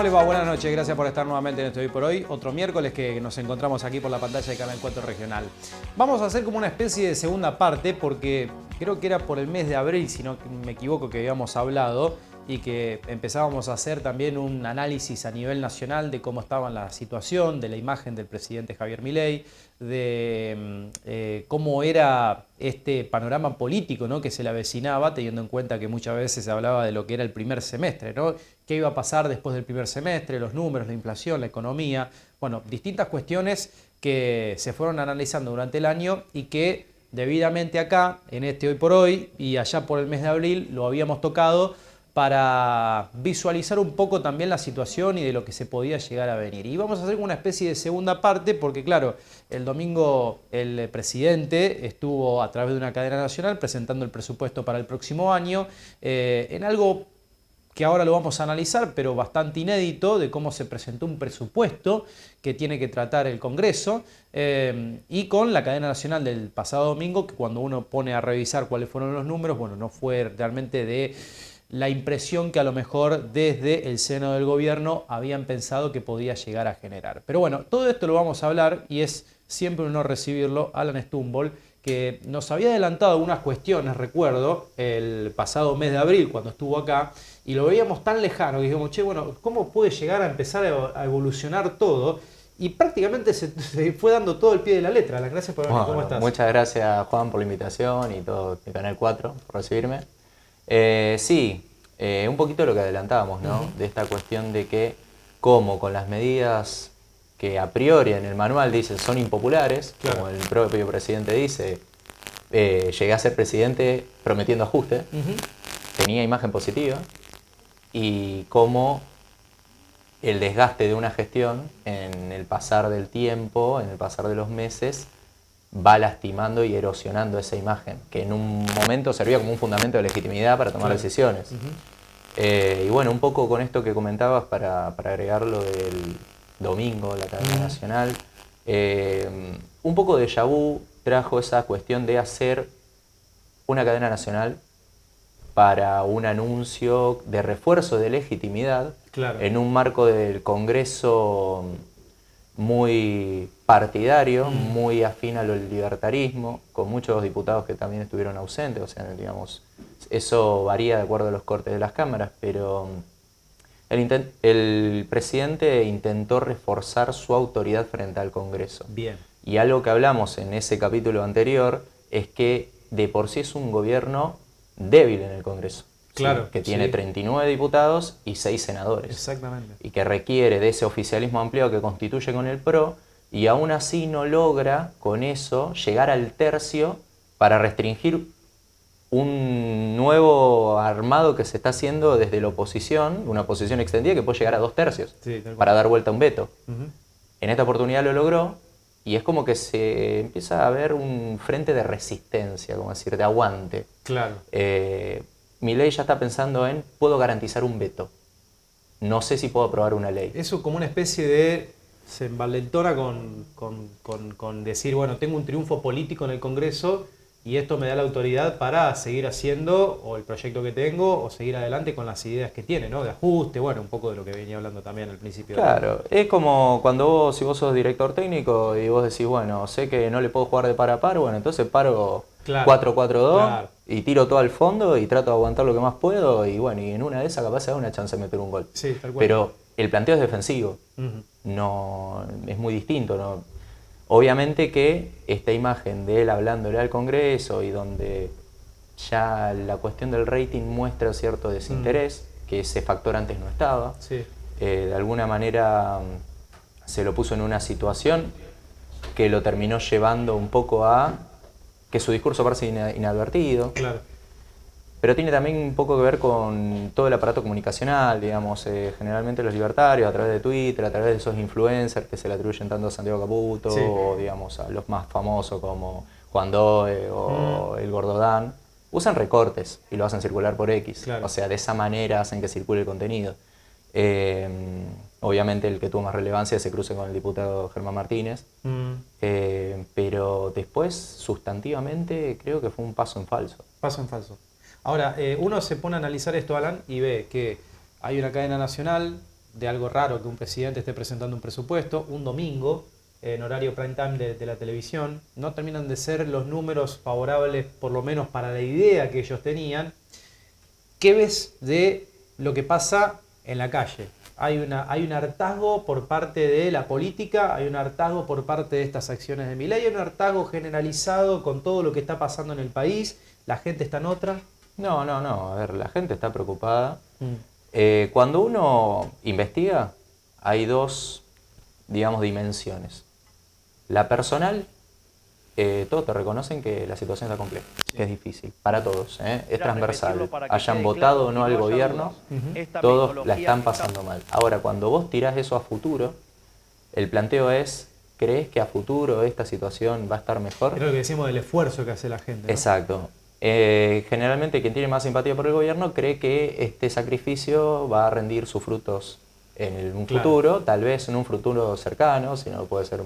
¿Cómo les va? Buenas noches, gracias por estar nuevamente en Esto Hoy por Hoy. Otro miércoles que nos encontramos aquí por la pantalla de Canal 4 Regional. Vamos a hacer como una especie de segunda parte porque creo que era por el mes de abril, si no me equivoco, que habíamos hablado y que empezábamos a hacer también un análisis a nivel nacional de cómo estaba la situación, de la imagen del presidente Javier Milei, de cómo era este panorama político, ¿no?, que se le avecinaba, teniendo en cuenta que muchas veces se hablaba de lo que era el primer semestre, ¿no? ¿Qué iba a pasar después del primer semestre? Los números, la inflación, la economía, bueno, distintas cuestiones que se fueron analizando durante el año y que debidamente acá, en este Hoy por Hoy y allá por el mes de abril, lo habíamos tocado para visualizar un poco también la situación y de lo que se podía llegar a venir. Y vamos a hacer una especie de segunda parte porque, claro, el domingo el presidente estuvo a través de una cadena nacional presentando el presupuesto para el próximo año en algo que ahora lo vamos a analizar, pero bastante inédito, de cómo se presentó un presupuesto que tiene que tratar el Congreso, y con la cadena nacional del pasado domingo, que cuando uno pone a revisar cuáles fueron los números, bueno, no fue realmente de la impresión que a lo mejor desde el seno del gobierno habían pensado que podía llegar a generar. Pero bueno, todo esto lo vamos a hablar y es siempre un honor recibirlo, Alan Stumble, que nos había adelantado algunas cuestiones, recuerdo, el pasado mes de abril cuando estuvo acá, y lo veíamos tan lejano que dijimos, che, bueno, ¿cómo puede llegar a empezar a evolucionar todo? Y prácticamente se fue dando todo el pie de la letra. Alan, gracias por venir. Bueno, ¿Cómo estás? muchas gracias, Juan, por la invitación y todo el Canal 4 por recibirme. Sí, un poquito lo que adelantábamos, ¿no? De esta cuestión de que, como con las medidas que a priori en el manual dicen son impopulares, claro, como el propio presidente dice, llegué a ser presidente prometiendo ajuste, tenía imagen positiva, y cómo el desgaste de una gestión en el pasar del tiempo, en el pasar de los meses, va lastimando y erosionando esa imagen, que en un momento servía como un fundamento de legitimidad para tomar decisiones. Y bueno, un poco con esto que comentabas, para agregar lo del domingo, la cadena nacional, un poco de déjà vu trajo esa cuestión de hacer una cadena nacional para un anuncio de refuerzo de legitimidad, claro, en un marco del Congreso muy partidario, muy afín al libertarismo, con muchos diputados que también estuvieron ausentes, o sea, digamos, eso varía de acuerdo a los cortes de las cámaras, pero el presidente intentó reforzar su autoridad frente al Congreso. Bien. Y algo que hablamos en ese capítulo anterior es que de por sí es un gobierno débil en el Congreso. Claro, ¿sí? Que tiene 39 diputados y 6 senadores. Exactamente. Y que requiere de ese oficialismo ampliado que constituye con el PRO, y aún así no logra con eso llegar al tercio para restringir un nuevo armado que se está haciendo desde la oposición, una oposición extendida que puede llegar a 2 tercios, sí, para dar vuelta a un veto. En esta oportunidad lo logró, y es como que se empieza a ver un frente de resistencia, como decir, de aguante. Claro. Milei ya está pensando en, puedo garantizar un veto, no sé si puedo aprobar una ley. Eso como una especie de, se envalentona con decir, bueno, tengo un triunfo político en el Congreso y esto me da la autoridad para seguir haciendo o el proyecto que tengo o seguir adelante con las ideas que tiene, ¿no? De ajuste, bueno, un poco de lo que venía hablando también al principio. Claro, es como cuando si vos sos director técnico y vos decís, bueno, sé que no le puedo jugar de par a par, bueno, entonces paro 4-4-2, claro, y tiro todo al fondo y trato de aguantar lo que más puedo, y bueno, y en una de esas capaz se da una chance de meter un gol. Sí, tal cual. Pero el planteo es defensivo, no, es muy distinto, ¿no? Obviamente que esta imagen de él hablándole al Congreso y donde ya la cuestión del rating muestra cierto desinterés, que ese factor antes no estaba, sí, de alguna manera se lo puso en una situación que lo terminó llevando un poco a que su discurso parece inadvertido. Claro. Pero tiene también un poco que ver con todo el aparato comunicacional, digamos, generalmente los libertarios a través de Twitter, a través de esos influencers que se le atribuyen tanto a Santiago Caputo, sí, o digamos a los más famosos como Juan Doe o el Gordodán, usan recortes y lo hacen circular por X. Claro. O sea, de esa manera hacen que circule el contenido. Obviamente el que tuvo más relevancia se cruce con el diputado Germán Martínez, pero después, sustantivamente, creo que fue un paso en falso. Paso en falso. Ahora, uno se pone a analizar esto, Alan, y ve que hay una cadena nacional de algo raro que un presidente esté presentando un presupuesto un domingo en horario prime time de la televisión. No terminan de ser los números favorables, por lo menos para la idea que ellos tenían. ¿Qué ves de lo que pasa en la calle? Hay un hartazgo por parte de la política, hay un hartazgo por parte de estas acciones de Milei, hay un hartazgo generalizado con todo lo que está pasando en el país, la gente está en otra. No, a ver, la gente está preocupada. Cuando uno investiga, hay dos, digamos, dimensiones. La personal, todos te reconocen que la situación está compleja, que es difícil, para todos, es transversal. Hayan votado o no al gobierno, todos la están pasando mal. Ahora, cuando vos tirás eso a futuro, el planteo es, ¿crees que a futuro esta situación va a estar mejor? Es lo que decimos del esfuerzo que hace la gente, ¿no? Exacto. Generalmente quien tiene más simpatía por el gobierno cree que este sacrificio va a rendir sus frutos en un futuro, tal vez en un futuro cercano, si no puede ser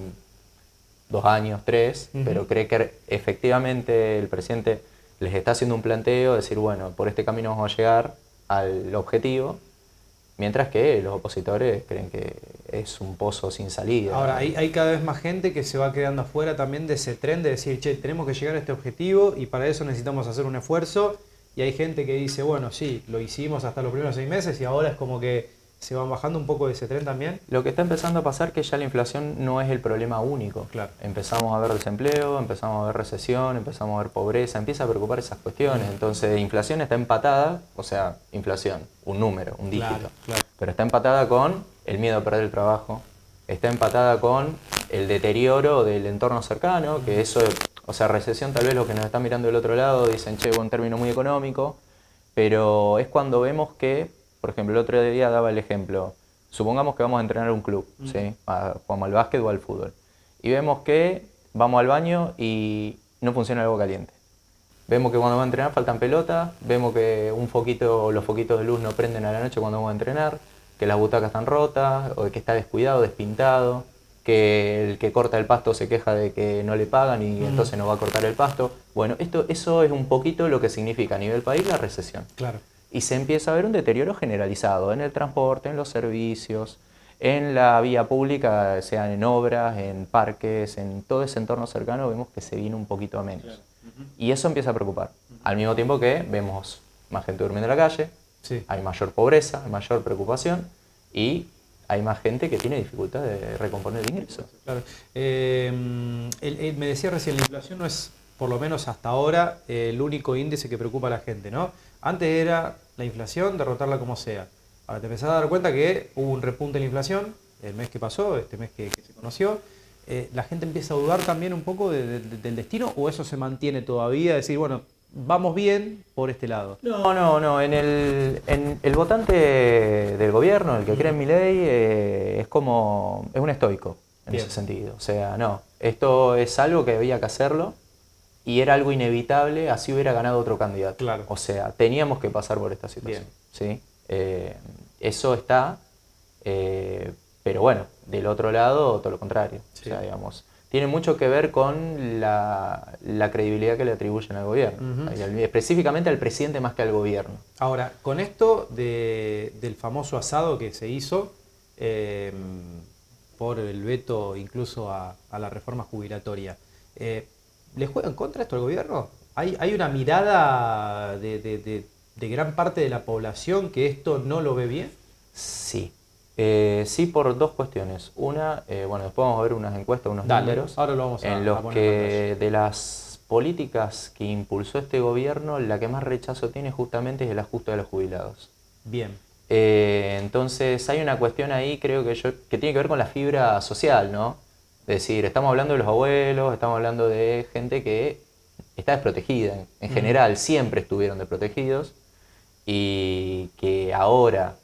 2 años, 3, pero cree que efectivamente el presidente les está haciendo un planteo, decir, bueno, por este camino vamos a llegar al objetivo, mientras que los opositores creen que es un pozo sin salida. Ahora, hay cada vez más gente que se va quedando afuera también de ese tren de decir, che, tenemos que llegar a este objetivo y para eso necesitamos hacer un esfuerzo. Y hay gente que dice, bueno, sí, lo hicimos hasta los primeros 6 meses y ahora es como que se van bajando un poco de ese tren también. Lo que está empezando a pasar es que ya la inflación no es el problema único. Claro. Empezamos a ver desempleo, empezamos a ver recesión, empezamos a ver pobreza, empieza a preocupar esas cuestiones. Entonces, inflación está empatada, o sea, inflación, un número, un dígito. Claro. Pero está empatada con el miedo a perder el trabajo, está empatada con el deterioro del entorno cercano, que eso, o sea, recesión tal vez los que nos están mirando del otro lado dicen, che, buen término muy económico, pero es cuando vemos que, por ejemplo, el otro día daba el ejemplo, supongamos que vamos a entrenar a un club, ¿sí? Jugamos al básquet o al fútbol, y vemos que vamos al baño y no funciona el agua caliente. Vemos que cuando vamos a entrenar faltan pelotas, vemos que los foquitos de luz no prenden a la noche cuando vamos a entrenar, que las butacas están rotas, o que está descuidado, despintado, que el que corta el pasto se queja de que no le pagan y entonces no va a cortar el pasto. Bueno, eso es un poquito lo que significa a nivel país la recesión. Claro. Y se empieza a ver un deterioro generalizado en el transporte, en los servicios, en la vía pública, sean en obras, en parques, en todo ese entorno cercano, vemos que se viene un poquito a menos. Claro. Y eso empieza a preocupar. Al mismo tiempo que vemos más gente durmiendo en la calle, hay mayor pobreza, hay mayor preocupación y hay más gente que tiene dificultad de recomponer el ingreso. Claro. Me decía recién, la inflación no es, por lo menos hasta ahora, el único índice que preocupa a la gente, ¿no? Antes era la inflación, derrotarla como sea. Ahora te empezás a dar cuenta que hubo un repunte en la inflación el mes que pasó, este mes que se conoció. ¿La gente empieza a dudar también un poco del destino o eso se mantiene todavía? Decir, bueno, vamos bien por este lado. No. En el votante del gobierno, el que cree en Milei, es un estoico en ese sentido. O sea, no, esto es algo que había que hacerlo y era algo inevitable, así hubiera ganado otro candidato. Claro. O sea, teníamos que pasar por esta situación. ¿Sí? Eso está, pero bueno, del otro lado, todo lo contrario. Sí. O sea, digamos, tiene mucho que ver con la credibilidad que le atribuyen al gobierno, específicamente al presidente más que al gobierno. Ahora, con esto del famoso asado que se hizo por el veto incluso a la reforma jubilatoria, ¿le juega en contra esto al gobierno? ¿Hay una mirada de gran parte de la población que esto no lo ve bien? Sí. Sí, por dos cuestiones. Una, bueno, después vamos a ver unas encuestas, unos números, ahora lo vamos a en los poner que de las políticas que impulsó este gobierno, la que más rechazo tiene justamente es el ajuste de los jubilados. Bien. Entonces hay una cuestión ahí, creo que tiene que ver con la fibra social, ¿no? Es decir, estamos hablando de los abuelos, estamos hablando de gente que está desprotegida. En general, siempre estuvieron desprotegidos y que ahora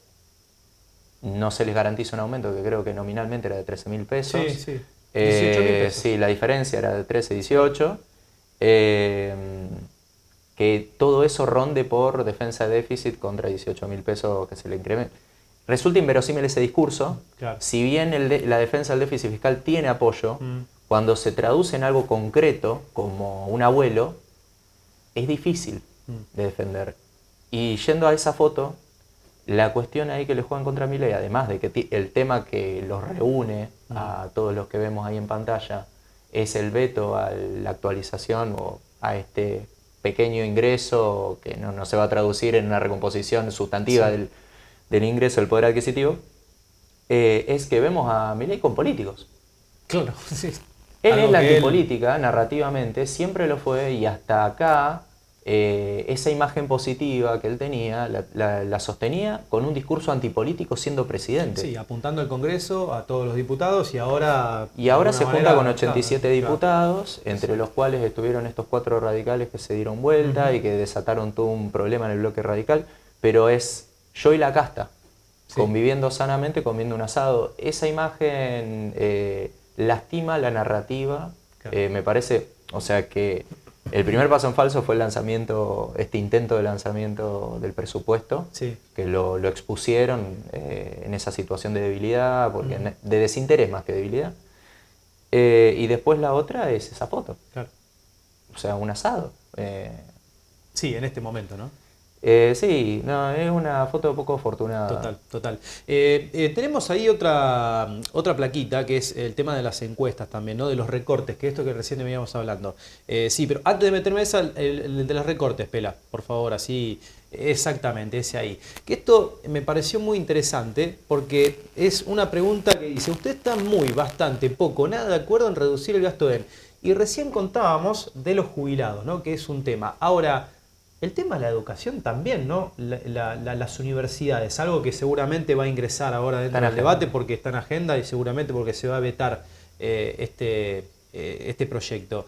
no se les garantiza un aumento que creo que nominalmente era de 13.000 pesos. Sí. 18.000 pesos. Sí, la diferencia era de 13, 18. Que todo eso ronde por defensa de déficit contra 18.000 pesos que se le incrementa. Resulta inverosímil ese discurso. Claro. Si bien la defensa del déficit fiscal tiene apoyo, cuando se traduce en algo concreto, como un abuelo, es difícil de defender. Y yendo a esa foto, La cuestión ahí que le juegan contra Milei, además de que el tema que los reúne a todos los que vemos ahí en pantalla, es el veto a la actualización o a este pequeño ingreso que no se va a traducir en una recomposición sustantiva del ingreso del poder adquisitivo, es que vemos a Milei con políticos. Claro, sí. Él es la antipolítica, narrativamente, siempre lo fue, y hasta acá esa imagen positiva que él tenía la sostenía con un discurso antipolítico siendo presidente. Sí, apuntando al Congreso, a todos los diputados, y ahora se junta con 87 diputados, entre los cuales estuvieron estos 4 radicales que se dieron vuelta y que desataron todo un problema en el bloque radical, pero es yo y la casta, conviviendo sanamente, comiendo un asado. Esa imagen lastima la narrativa, me parece, o sea que el primer paso en falso fue el lanzamiento, este intento de lanzamiento del presupuesto, que lo expusieron en esa situación de debilidad, porque de desinterés más que debilidad. Y después la otra es esa foto, o sea, un asado. Sí, en este momento, ¿no? Sí, no, es una foto poco afortunada. Total. Tenemos ahí otra plaquita, que es el tema de las encuestas también, ¿no? De los recortes, que esto que recién veníamos hablando. Sí, pero antes de meterme esa, el de los recortes, Pela, por favor, así, exactamente, ese ahí. Que esto me pareció muy interesante, porque es una pregunta que dice, usted está bastante poco, nada de acuerdo en reducir el gasto de... Y recién contábamos de los jubilados, ¿no? Que es un tema. Ahora... El tema de la educación también, ¿no? Las universidades, algo que seguramente va a ingresar ahora dentro del debate porque está en agenda y seguramente porque se va a vetar este proyecto.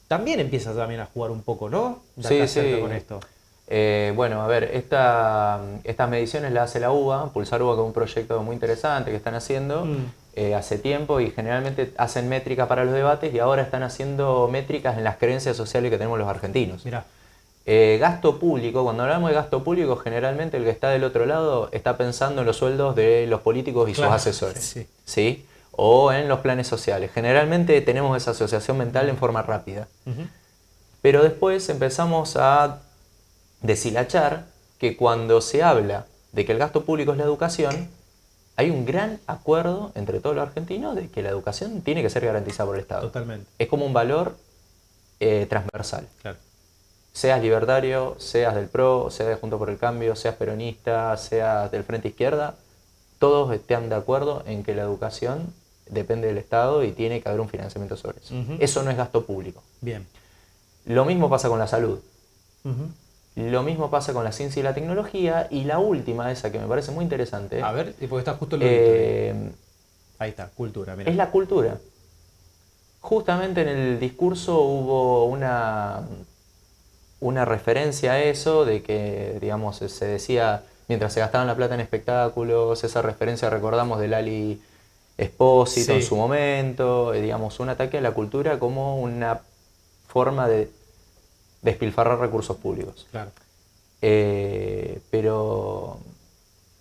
También empieza también a jugar un poco, ¿no? Sí. Con esto. Bueno, a ver, estas mediciones las hace la UBA, Pulsar UBA, que es un proyecto muy interesante que están haciendo hace tiempo, y generalmente hacen métrica para los debates, y ahora están haciendo métricas en las creencias sociales que tenemos los argentinos. Mirá. Gasto público, cuando hablamos de gasto público, generalmente el que está del otro lado está pensando en los sueldos de los políticos y sus asesores, ¿sí? O en los planes sociales. Generalmente tenemos esa asociación mental en forma rápida. Pero después empezamos a deshilachar que cuando se habla de que el gasto público es la educación, hay un gran acuerdo entre todos los argentinos de que la educación tiene que ser garantizada por el Estado. Totalmente. Es como un valor transversal. Claro. Seas libertario, seas del PRO, seas de Juntos por el Cambio, seas peronista, seas del Frente Izquierda, todos están de acuerdo en que la educación depende del Estado y tiene que haber un financiamiento sobre eso. Eso no es gasto público. Bien. Lo mismo pasa con la salud. Lo mismo pasa con la ciencia y la tecnología. Y la última, esa que me parece muy interesante. A ver, porque está justo el ahí está, cultura. Mirá. Es la cultura. Justamente en el discurso hubo una referencia a eso, de que, digamos, se decía, mientras se gastaban la plata en espectáculos, esa referencia recordamos de Lali Espósito en su momento, digamos, un ataque a la cultura como una forma de despilfarrar recursos públicos. Claro. Pero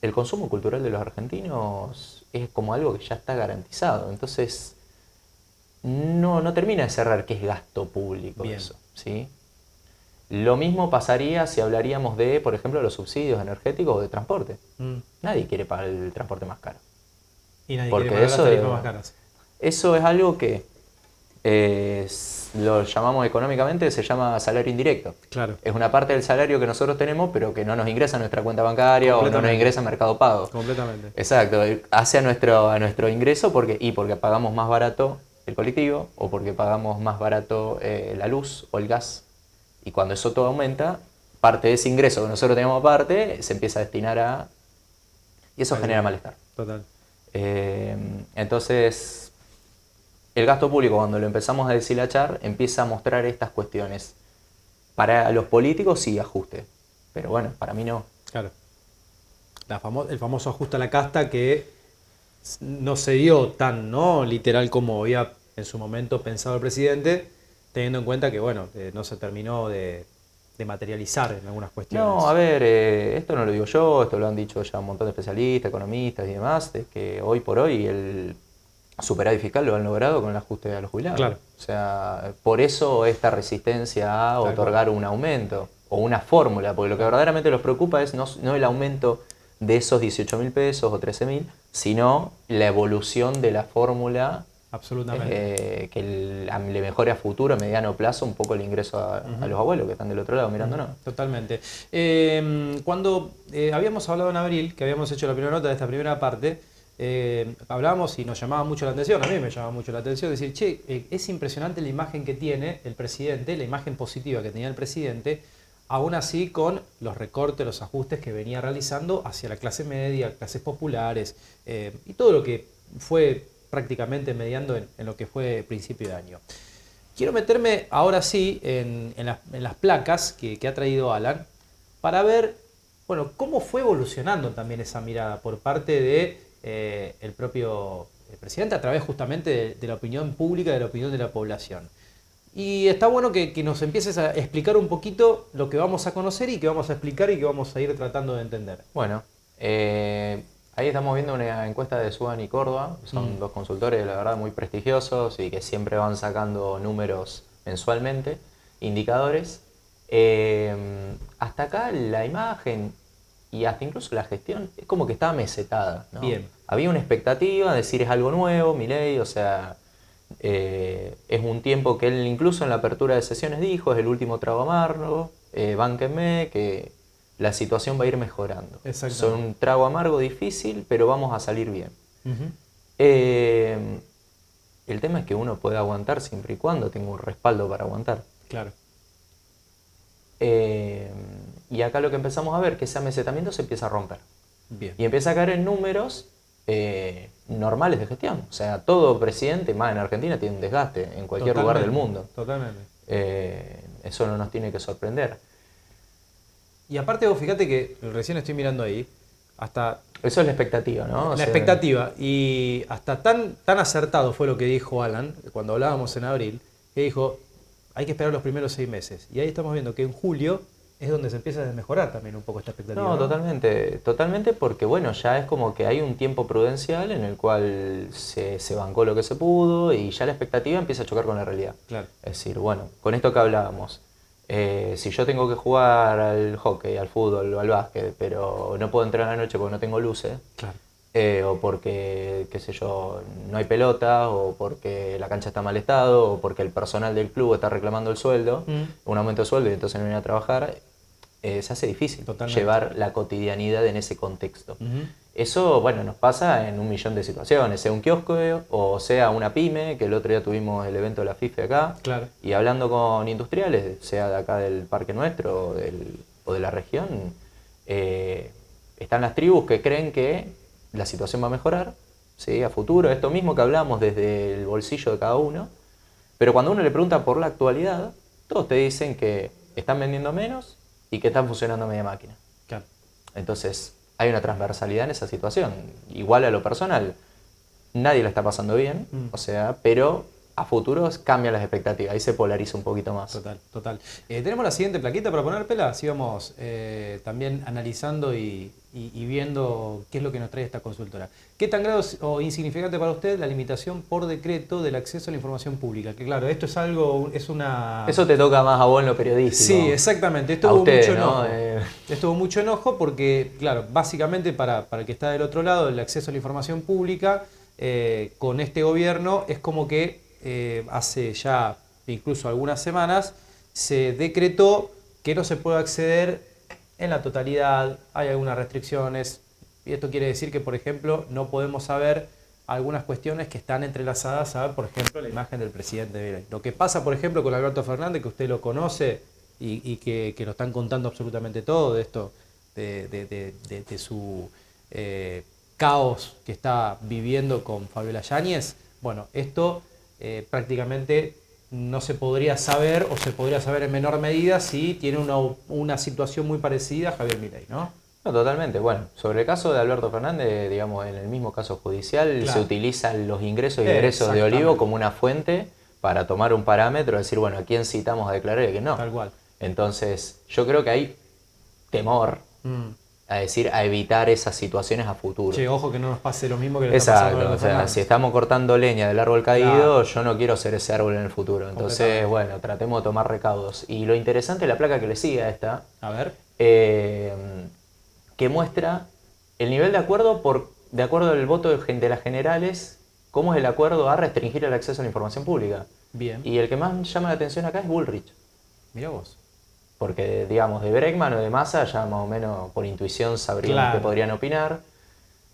el consumo cultural de los argentinos es como algo que ya está garantizado, entonces no termina de cerrar qué es gasto público. Bien. Eso, ¿sí? Lo mismo pasaría si hablaríamos de, por ejemplo, los subsidios energéticos o de transporte. Nadie quiere pagar el transporte más caro. Y nadie quiere pagar las tarifas más caras. Eso es algo que lo llamamos económicamente, se llama salario indirecto. Claro. Es una parte del salario que nosotros tenemos, pero que no nos ingresa a nuestra cuenta bancaria o no nos ingresa a Mercado Pago. Completamente. Exacto, hace a nuestro ingreso porque pagamos más barato el colectivo, o porque pagamos más barato la luz o el gas. Y cuando eso todo aumenta, parte de ese ingreso que nosotros tenemos aparte se empieza a destinar a... Y eso genera malestar. Total. Entonces, el gasto público, cuando lo empezamos a deshilachar, empieza a mostrar estas cuestiones. Para los políticos sí, ajuste. Pero bueno, para mí no. Claro. El famoso ajuste a la casta que no se dio tan literal como había en su momento pensado el presidente, teniendo en cuenta que no se terminó de materializar en algunas cuestiones. No, a ver, esto no lo digo yo, esto lo han dicho ya un montón de especialistas, economistas y demás, de que hoy por hoy el superávit fiscal lo han logrado con el ajuste a los jubilados. Claro. O sea, por eso esta resistencia a otorgar un aumento o una fórmula, porque lo que verdaderamente los preocupa es no el aumento de esos 18.000 pesos o 13.000, sino la evolución de la fórmula. Absolutamente. Que le mejore a futuro, a mediano plazo, un poco el ingreso a los abuelos que están del otro lado mirándonos. Totalmente. Cuando habíamos hablado en abril, que habíamos hecho la primera nota de esta primera parte, hablábamos y nos llamaba mucho la atención, a mí me llamaba mucho la atención, decir, che, es impresionante la imagen que tiene el presidente, la imagen positiva que tenía el presidente, aún así con los recortes, los ajustes que venía realizando hacia la clase media, clases populares, y todo lo que fue prácticamente mediando en lo que fue principio de año. Quiero meterme ahora sí en las placas que ha traído Alan para ver, bueno, cómo fue evolucionando también esa mirada por parte de el propio presidente a través justamente de la opinión pública, de la opinión de la población. Y está bueno que nos empieces a explicar un poquito lo que vamos a conocer y que vamos a explicar y que vamos a ir tratando de entender. Bueno, ahí estamos viendo una encuesta de Suban y Córdoba, son dos consultores, la verdad, muy prestigiosos y que siempre van sacando números mensualmente, indicadores. Hasta acá la imagen y hasta incluso la gestión es como que estaba mesetada, ¿no? Bien. Había una expectativa, decir es algo nuevo, Milei, o sea, es un tiempo que él incluso en la apertura de sesiones dijo, es el último trago amargo, bánquenme, que la situación va a ir mejorando. Son un trago amargo difícil, pero vamos a salir bien. El tema es que uno puede aguantar siempre y cuando tenga un respaldo para aguantar. Claro. Y acá lo que empezamos a ver, que ese amesetamiento se empieza a romper. Bien. Y empieza a caer en números normales de gestión. O sea, todo presidente, más en Argentina, tiene un desgaste en cualquier lugar del mundo. Totalmente. Eso no nos tiene que sorprender. Y aparte vos fíjate que recién estoy mirando ahí, hasta... Eso es la expectativa, ¿no? La expectativa. Y hasta tan acertado fue lo que dijo Alan, cuando hablábamos en abril, que dijo, hay que esperar los primeros 6 meses. Y ahí estamos viendo que en julio es donde se empieza a desmejorar también un poco esta expectativa. No, totalmente porque bueno, ya es como que hay un tiempo prudencial en el cual se bancó lo que se pudo y ya la expectativa empieza a chocar con la realidad. Claro. Es decir, bueno, con esto que hablábamos, si yo tengo que jugar al hockey, al fútbol o al básquet, pero no puedo entrar a la noche porque no tengo luces, claro. O porque, qué sé yo, no hay pelota, o porque la cancha está en mal estado, o porque el personal del club está reclamando el sueldo, un aumento de sueldo y entonces no viene a trabajar, se hace difícil llevar la cotidianidad en ese contexto. Eso, bueno, nos pasa en 1.000.000 de situaciones, sea un kiosco o sea una pyme, que el otro día tuvimos el evento de la FIFE acá, claro. Y hablando con industriales, sea de acá del parque nuestro o de la región, están las tribus que creen que la situación va a mejorar, ¿sí? A futuro, esto mismo que hablamos desde el bolsillo de cada uno, pero cuando uno le pregunta por la actualidad, todos te dicen que están vendiendo menos y que están funcionando media máquina. Claro. Entonces, hay una transversalidad en esa situación. Igual a lo personal, nadie la está pasando bien, o sea, pero a futuro cambian las expectativas, ahí se polariza un poquito más. Total. Tenemos la siguiente plaquita para poner, Pela, así vamos también analizando y viendo qué es lo que nos trae esta consultora. ¿Qué tan grave o insignificante para usted la limitación por decreto del acceso a la información pública? Que claro, esto es algo, es una... Eso te toca más a vos en lo periodístico. Sí, exactamente. Esto hubo mucho enojo. Esto hubo mucho enojo porque, claro, básicamente para el que está del otro lado, el acceso a la información pública, con este gobierno es como que hace ya incluso algunas semanas se decretó que no se puede acceder en la totalidad, hay algunas restricciones, y esto quiere decir que, por ejemplo, no podemos saber algunas cuestiones que están entrelazadas a, por ejemplo, la imagen del presidente Milei. Lo que pasa, por ejemplo, con Alberto Fernández, que usted lo conoce y que lo están contando absolutamente todo de esto, de su caos que está viviendo con Fabiola Yáñez, bueno, esto prácticamente no se podría saber o se podría saber en menor medida si tiene una situación muy parecida a Javier Milei, ¿no? No, totalmente. Bueno, sobre el caso de Alberto Fernández, digamos, en el mismo caso judicial, se utilizan los ingresos y egresos de Olivo como una fuente para tomar un parámetro, decir, bueno, ¿a quién citamos a declarar y a quién no? Tal cual. Entonces, yo creo que hay temor a evitar esas situaciones a futuro. Che, ojo que no nos pase lo mismo que le está pasando a Alberto Fernández. Si estamos cortando leña del árbol caído, yo no quiero ser ese árbol en el futuro. Entonces, bueno, tratemos de tomar recaudos. Y lo interesante es la placa que le sigue a esta. A ver. Que muestra el nivel de acuerdo, de acuerdo al voto de las generales, cómo es el acuerdo a restringir el acceso a la información pública. Bien. Y el que más llama la atención acá es Bullrich. Mirá vos. Porque, digamos, de Bregman o de Massa ya más o menos por intuición sabríamos que podrían opinar.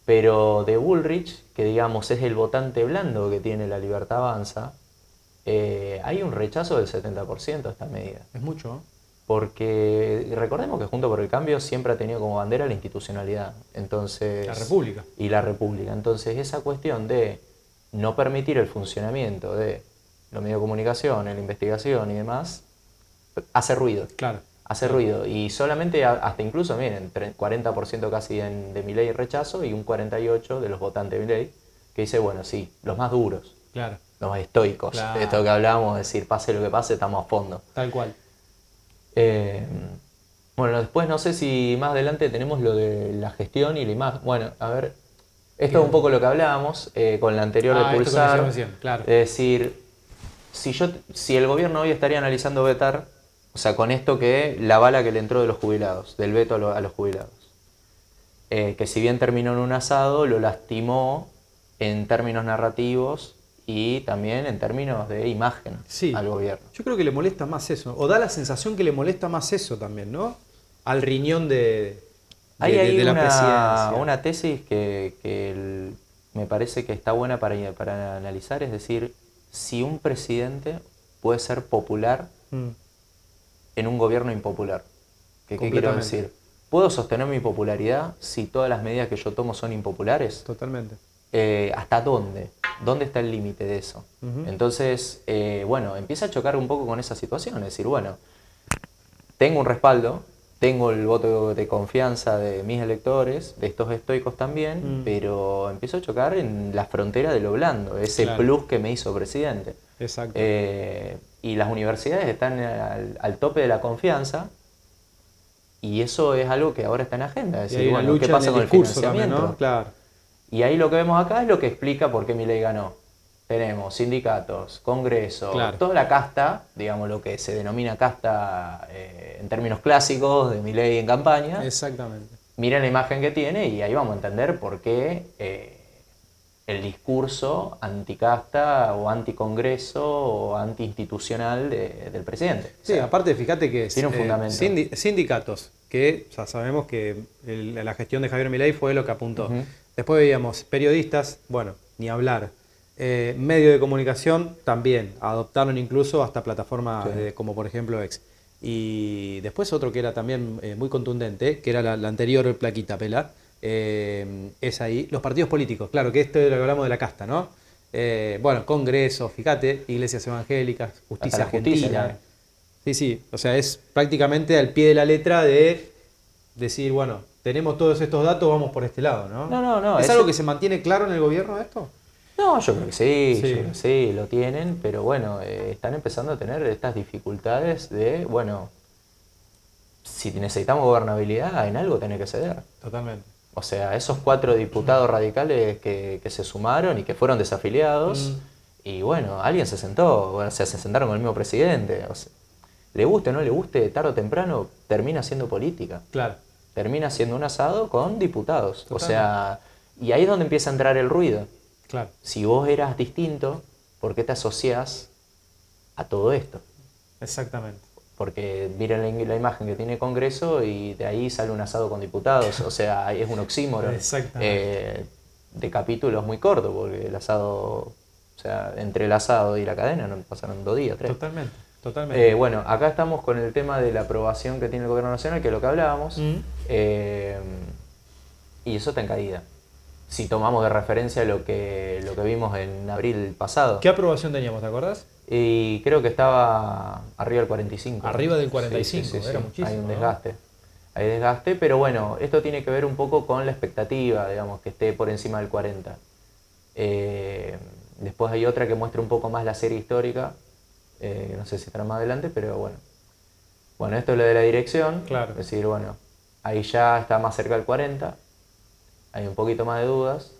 Pero de Bullrich, que digamos es el votante blando que tiene la Libertad Avanza, hay un rechazo del 70% a esta medida. Es mucho, ¿no? Porque recordemos que Juntos por el Cambio siempre ha tenido como bandera la institucionalidad. Entonces, La República. Y la República. Entonces esa cuestión de no permitir el funcionamiento de los medios de comunicación, la investigación y demás, hace ruido. Claro. Hace ruido. Y solamente hasta incluso, miren, 40% casi de Milei rechazo y un 48% de los votantes de Milei que dice, bueno, sí, los más duros. Claro. Los más estoicos. Claro. De esto que hablábamos, decir, pase lo que pase, estamos a fondo. Tal cual. Bueno, después no sé si más adelante tenemos lo de la gestión y la imagen. Bueno, a ver, esto es un poco lo que hablábamos con la anterior de Pulsar. Recién, claro. Es decir, si el gobierno hoy estaría analizando vetar, o sea, con esto que la bala que le entró de los jubilados, del veto a los jubilados, que si bien terminó en un asado, lo lastimó en términos narrativos y también en términos de imagen al gobierno. Yo creo que le molesta más eso, o da la sensación que le molesta más eso también, ¿no? Al riñón de la presidencia. Una tesis que me parece que está buena para analizar, es decir, si un presidente puede ser popular en un gobierno impopular. ¿Qué quiero decir? ¿Puedo sostener mi popularidad si todas las medidas que yo tomo son impopulares? Totalmente. ¿Hasta dónde? ¿Dónde está el límite de eso? Entonces, bueno, empieza a chocar un poco con esa situación. Es decir, bueno, tengo un respaldo, tengo el voto de confianza de mis electores, de estos estoicos también, pero empiezo a chocar en la frontera de lo blando, ese plus que me hizo presidente. Exacto. Y las universidades están al tope de la confianza, y eso es algo que ahora está en agenda. Es decir, bueno, ¿qué pasa con el financiamiento? También, ¿no? Claro. Y ahí lo que vemos acá es lo que explica por qué Milei ganó. Tenemos sindicatos, congreso, toda la casta, digamos lo que se denomina casta en términos clásicos de Milei en campaña. Exactamente. Miren la imagen que tiene y ahí vamos a entender por qué el discurso anticasta o anticongreso o antiinstitucional del presidente. Sí, o sea, aparte fíjate que tiene un fundamento. Sindicatos, que ya sabemos que la gestión de Javier Milei fue lo que apuntó. Después veíamos periodistas, bueno, ni hablar. Medios de comunicación también, adoptaron incluso hasta plataformas como por ejemplo X. Y después otro que era también muy contundente, que era la anterior plaquita, Pela, es ahí, los partidos políticos, claro, que esto es lo que hablamos de la casta, ¿no? Bueno, Congreso, fíjate, iglesias evangélicas, justicia argentina. Sí, o sea, es prácticamente al pie de la letra de decir, bueno, tenemos todos estos datos, vamos por este lado, ¿no? No. ¿Es algo que se mantiene claro en el gobierno esto? No, yo creo que sí, yo creo que sí, lo tienen, pero bueno, están empezando a tener estas dificultades de, bueno, si necesitamos gobernabilidad, en algo tiene que ceder. Totalmente. O sea, esos 4 diputados radicales que se sumaron y que fueron desafiliados, y bueno, alguien se sentó, o sea, se sentaron con el mismo presidente. O sea, le guste o no le guste, tarde o temprano termina siendo política. Claro. Termina siendo un asado con diputados. Totalmente. O sea, y ahí es donde empieza a entrar el ruido. Claro. Si vos eras distinto, ¿por qué te asociás a todo esto? Exactamente. Porque miren la imagen que tiene Congreso y de ahí sale un asado con diputados. O sea, es un oxímoron. Exactamente. De capítulos muy cortos, porque el asado, o sea, entre el asado y la cadena no pasaron 2 días, 3. Totalmente. Bueno, acá estamos con el tema de la aprobación que tiene el gobierno nacional, que es lo que hablábamos. Y eso está en caída. Si tomamos de referencia lo que vimos en abril pasado. ¿Qué aprobación teníamos, te acordás? Y creo que estaba arriba del 45. Arriba del 45, sí, era muchísimo. Hay un desgaste. ¿No? Hay desgaste, pero bueno, esto tiene que ver un poco con la expectativa, digamos, que esté por encima del 40. Después hay otra que muestra un poco más la serie histórica, no sé si estará más adelante, pero bueno. Bueno, esto es lo de la dirección, claro. Es decir, bueno, ahí ya está más cerca del 40. Hay un poquito más de dudas.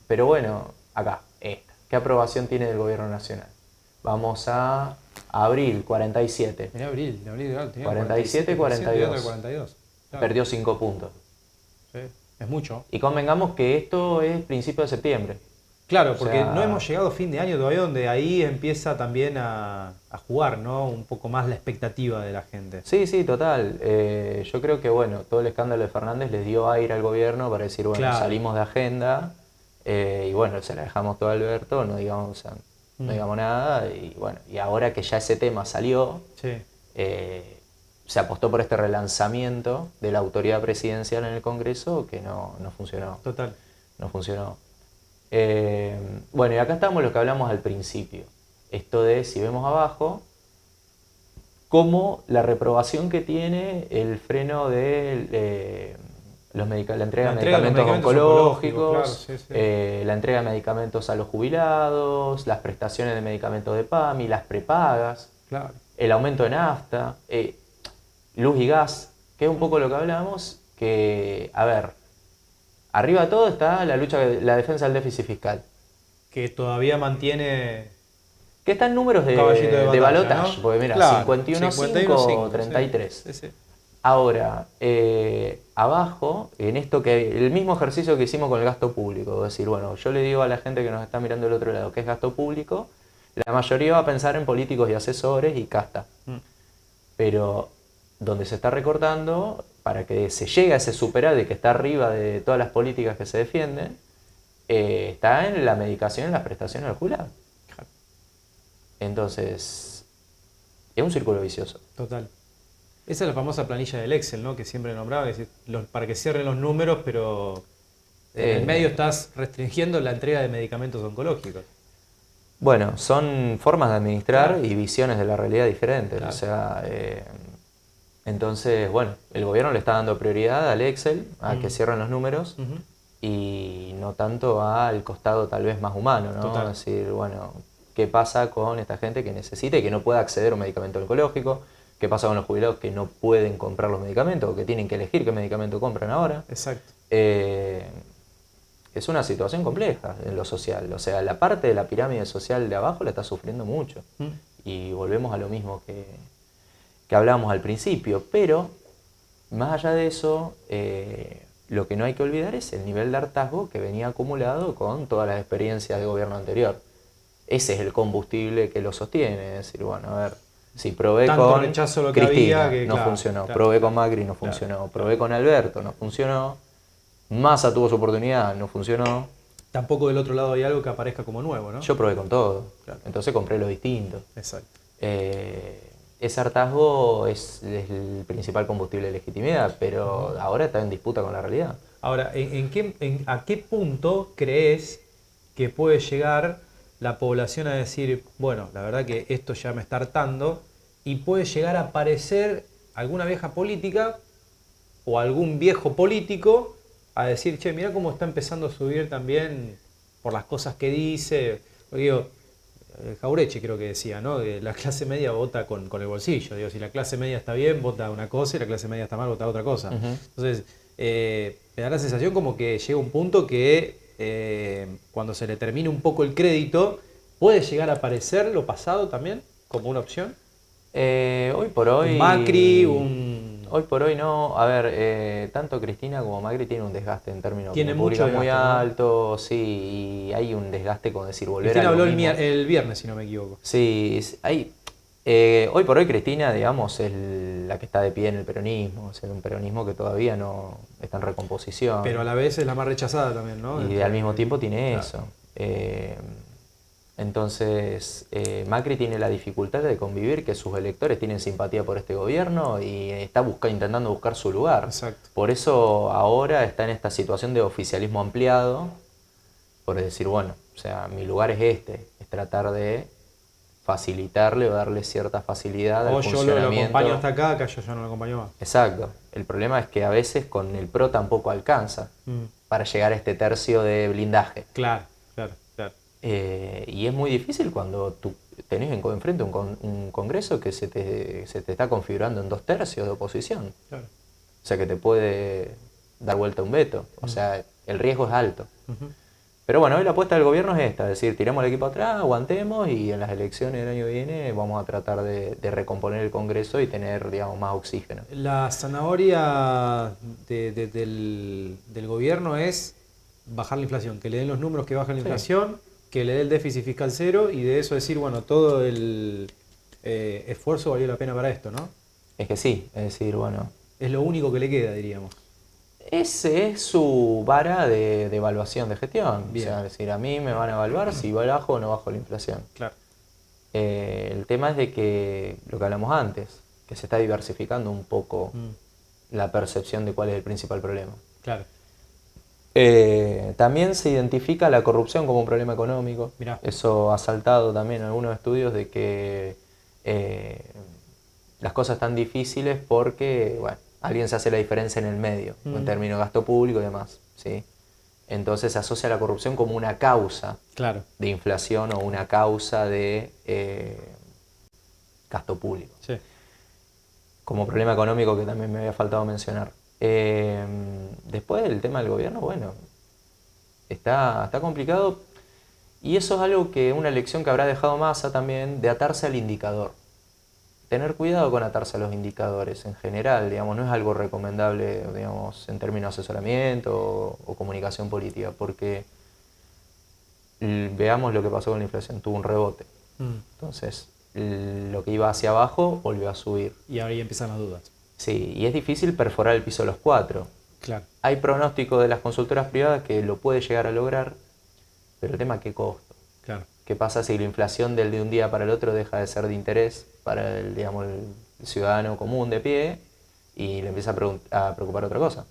Pero bueno, acá, esta. ¿Qué aprobación tiene del gobierno nacional? Vamos a abril, 47. En abril, claro, 47, 42. 42. Claro. Perdió 5 puntos. Sí, es mucho. Y convengamos que esto es principio de septiembre. Claro, O porque sea, no hemos llegado a fin de año todavía, donde ahí empieza también a jugar, ¿no? Un poco más la expectativa de la gente. sí, sí, total. Yo creo que bueno, todo el escándalo de Fernández les dio aire al gobierno para decir, bueno, Claro. salimos de agenda y bueno, se la dejamos todo a Alberto, no digamos, o sea, no digamos nada. Y bueno, y ahora que ya ese tema salió, Sí, se apostó por este relanzamiento de la autoridad presidencial en el Congreso que no funcionó. total. No funcionó. Bueno, y acá estamos lo que hablamos al principio. Esto de, si vemos abajo, cómo la reprobación que tiene el freno de la entrega de medicamentos oncológicos, claro, sí, sí. la entrega de medicamentos a los jubilados, las prestaciones de medicamentos de PAMI, las prepagas, Claro. el aumento de nafta, luz y gas, que es un poco lo que hablamos, que, a ver, arriba de todo está la lucha, la defensa del déficit fiscal. Que todavía mantiene Que está en números un caballito de de batalla, balotaje, ¿no? porque mira, Claro, 51,5, 33. Sí, sí. Ahora, abajo, en esto que el mismo ejercicio que hicimos con el gasto público, es decir, bueno, yo le digo a la gente que nos está mirando del otro lado que es gasto público, la mayoría va a pensar en políticos y asesores y casta. Pero donde se está recortando, para que se llegue a ese superávit que está arriba de todas las políticas que se defienden, está en la medicación y en las prestaciones del jubilado. Claro. Entonces, es un círculo vicioso. Total. Esa es la famosa planilla del Excel, ¿no? Que siempre nombraba, es decir, para que cierren los números, pero en el medio estás restringiendo la entrega de medicamentos oncológicos. Bueno, son formas de administrar Claro. y visiones de la realidad diferentes. Claro. O sea, entonces, bueno, el gobierno le está dando prioridad al Excel, a que cierren los números, y no tanto al costado tal vez más humano, ¿no? Total. Es decir, bueno, ¿qué pasa con esta gente que necesita y que no puede acceder a un medicamento oncológico? ¿Qué pasa con los jubilados que no pueden comprar los medicamentos o que tienen que elegir qué medicamento compran ahora? Exacto. Es una situación compleja en lo social. O sea, la parte de la pirámide social de abajo la está sufriendo mucho. Y volvemos a lo mismo que hablábamos al principio. Pero, más allá de eso, lo que no hay que olvidar es el nivel de hartazgo que venía acumulado con todas las experiencias de gobierno anterior. Ese es el combustible que lo sostiene. Es decir, bueno, a ver, si probé Tanto con rechazo lo que Cristina, había que, no claro, funcionó. claro, Probé claro, con Macri, no claro, funcionó. Probé con Alberto, no funcionó. Massa tuvo su oportunidad, no funcionó. Tampoco del otro lado hay algo que aparezca como nuevo, ¿no? Yo probé con todo. Claro. Entonces compré lo distinto. Exacto. Ese hartazgo es el principal combustible de legitimidad, pero ahora está en disputa con la realidad. Ahora, ¿a qué punto crees que puede llegar la población a decir, bueno, la verdad que esto ya me está hartando, y puede llegar a aparecer alguna vieja política o algún viejo político a decir, che, mira cómo está empezando a subir también por las cosas que dice? Porque digo, Jaureche creo que decía, ¿no? Que la clase media vota con el bolsillo. Digo, si la clase media está bien, vota una cosa, y la clase media está mal, vota otra cosa. Entonces, me da la sensación como que llega un punto que cuando se le termine un poco el crédito, puede llegar a aparecer lo pasado también como una opción. Hoy por hoy... Un Macri, Hoy por hoy no. A ver, tanto Cristina como Macri tienen un desgaste en términos Tiene de pública mucho muy desgaste, ¿no? alto, sí, y hay un desgaste con decir volver Cristina a lo habló mismo. el viernes, si no me equivoco. Sí, hay, hoy por hoy Cristina, digamos, es la que está de pie en el peronismo, o sea, un peronismo que todavía no está en recomposición. Pero a la vez es la más rechazada también, ¿no? Y al mismo tiempo tiene Claro. eso. Entonces, Macri tiene la dificultad de convivir, que sus electores tienen simpatía por este gobierno y está intentando buscar su lugar. Exacto. Por eso ahora está en esta situación de oficialismo ampliado, por decir, bueno, o sea, mi lugar es este, es tratar de facilitarle o darle cierta facilidad al O yo lo funcionamiento. acompaño hasta acá, yo ya no lo acompaño más. Exacto. El problema es que a veces con el PRO tampoco alcanza para llegar a este tercio de blindaje. Claro, claro, claro. Y es muy difícil cuando tú tenés enfrente un Congreso que se te está configurando en 2/3 de oposición. Claro. O sea que te puede dar vuelta un veto. O sea, el riesgo es alto. Pero bueno, hoy la apuesta del gobierno es esta, es decir, tiramos el equipo atrás, aguantemos y en las elecciones del año que viene vamos a tratar de recomponer el Congreso y tener, digamos, más oxígeno. La zanahoria del gobierno es bajar la inflación, que le den los números que bajan la inflación, que le dé el déficit fiscal cero y de eso decir, bueno, todo el esfuerzo valió la pena para esto, ¿no? Es que sí, es decir, bueno... Es lo único que le queda, diríamos. Ese es su vara de evaluación de gestión. Bien. O sea, es decir, a mí me van a evaluar si bajo o no bajo la inflación. Claro. El tema es de que, lo que hablamos antes, que se está diversificando un poco la percepción de cuál es el principal problema. Claro. También se identifica la corrupción como un problema económico. Mirá. Eso ha saltado también en algunos estudios de que las cosas están difíciles porque, bueno, alguien se hace la diferencia en el medio, en términos de gasto público y demás, ¿sí? Entonces se asocia la corrupción como una causa de inflación o una causa de gasto público. Sí. Como problema económico que también me había faltado mencionar. Después el tema del gobierno, bueno, está complicado y eso es algo que una lección que habrá dejado Massa también, de atarse al indicador. Tener cuidado con atarse a los indicadores en general, digamos, no es algo recomendable, digamos, en términos de asesoramiento o comunicación política, porque veamos lo que pasó con la inflación, tuvo un rebote. Entonces, lo que iba hacia abajo volvió a subir. Y ahora ya empiezan las dudas. Sí, y es difícil perforar el piso de los 4. Claro. Hay pronósticos de las consultoras privadas que lo puede llegar a lograr, pero el tema, ¿qué costo? Claro. ¿Qué pasa si la inflación de un día para el otro deja de ser de interés para el, digamos, el ciudadano común de pie y le empieza a preocupar otra cosa?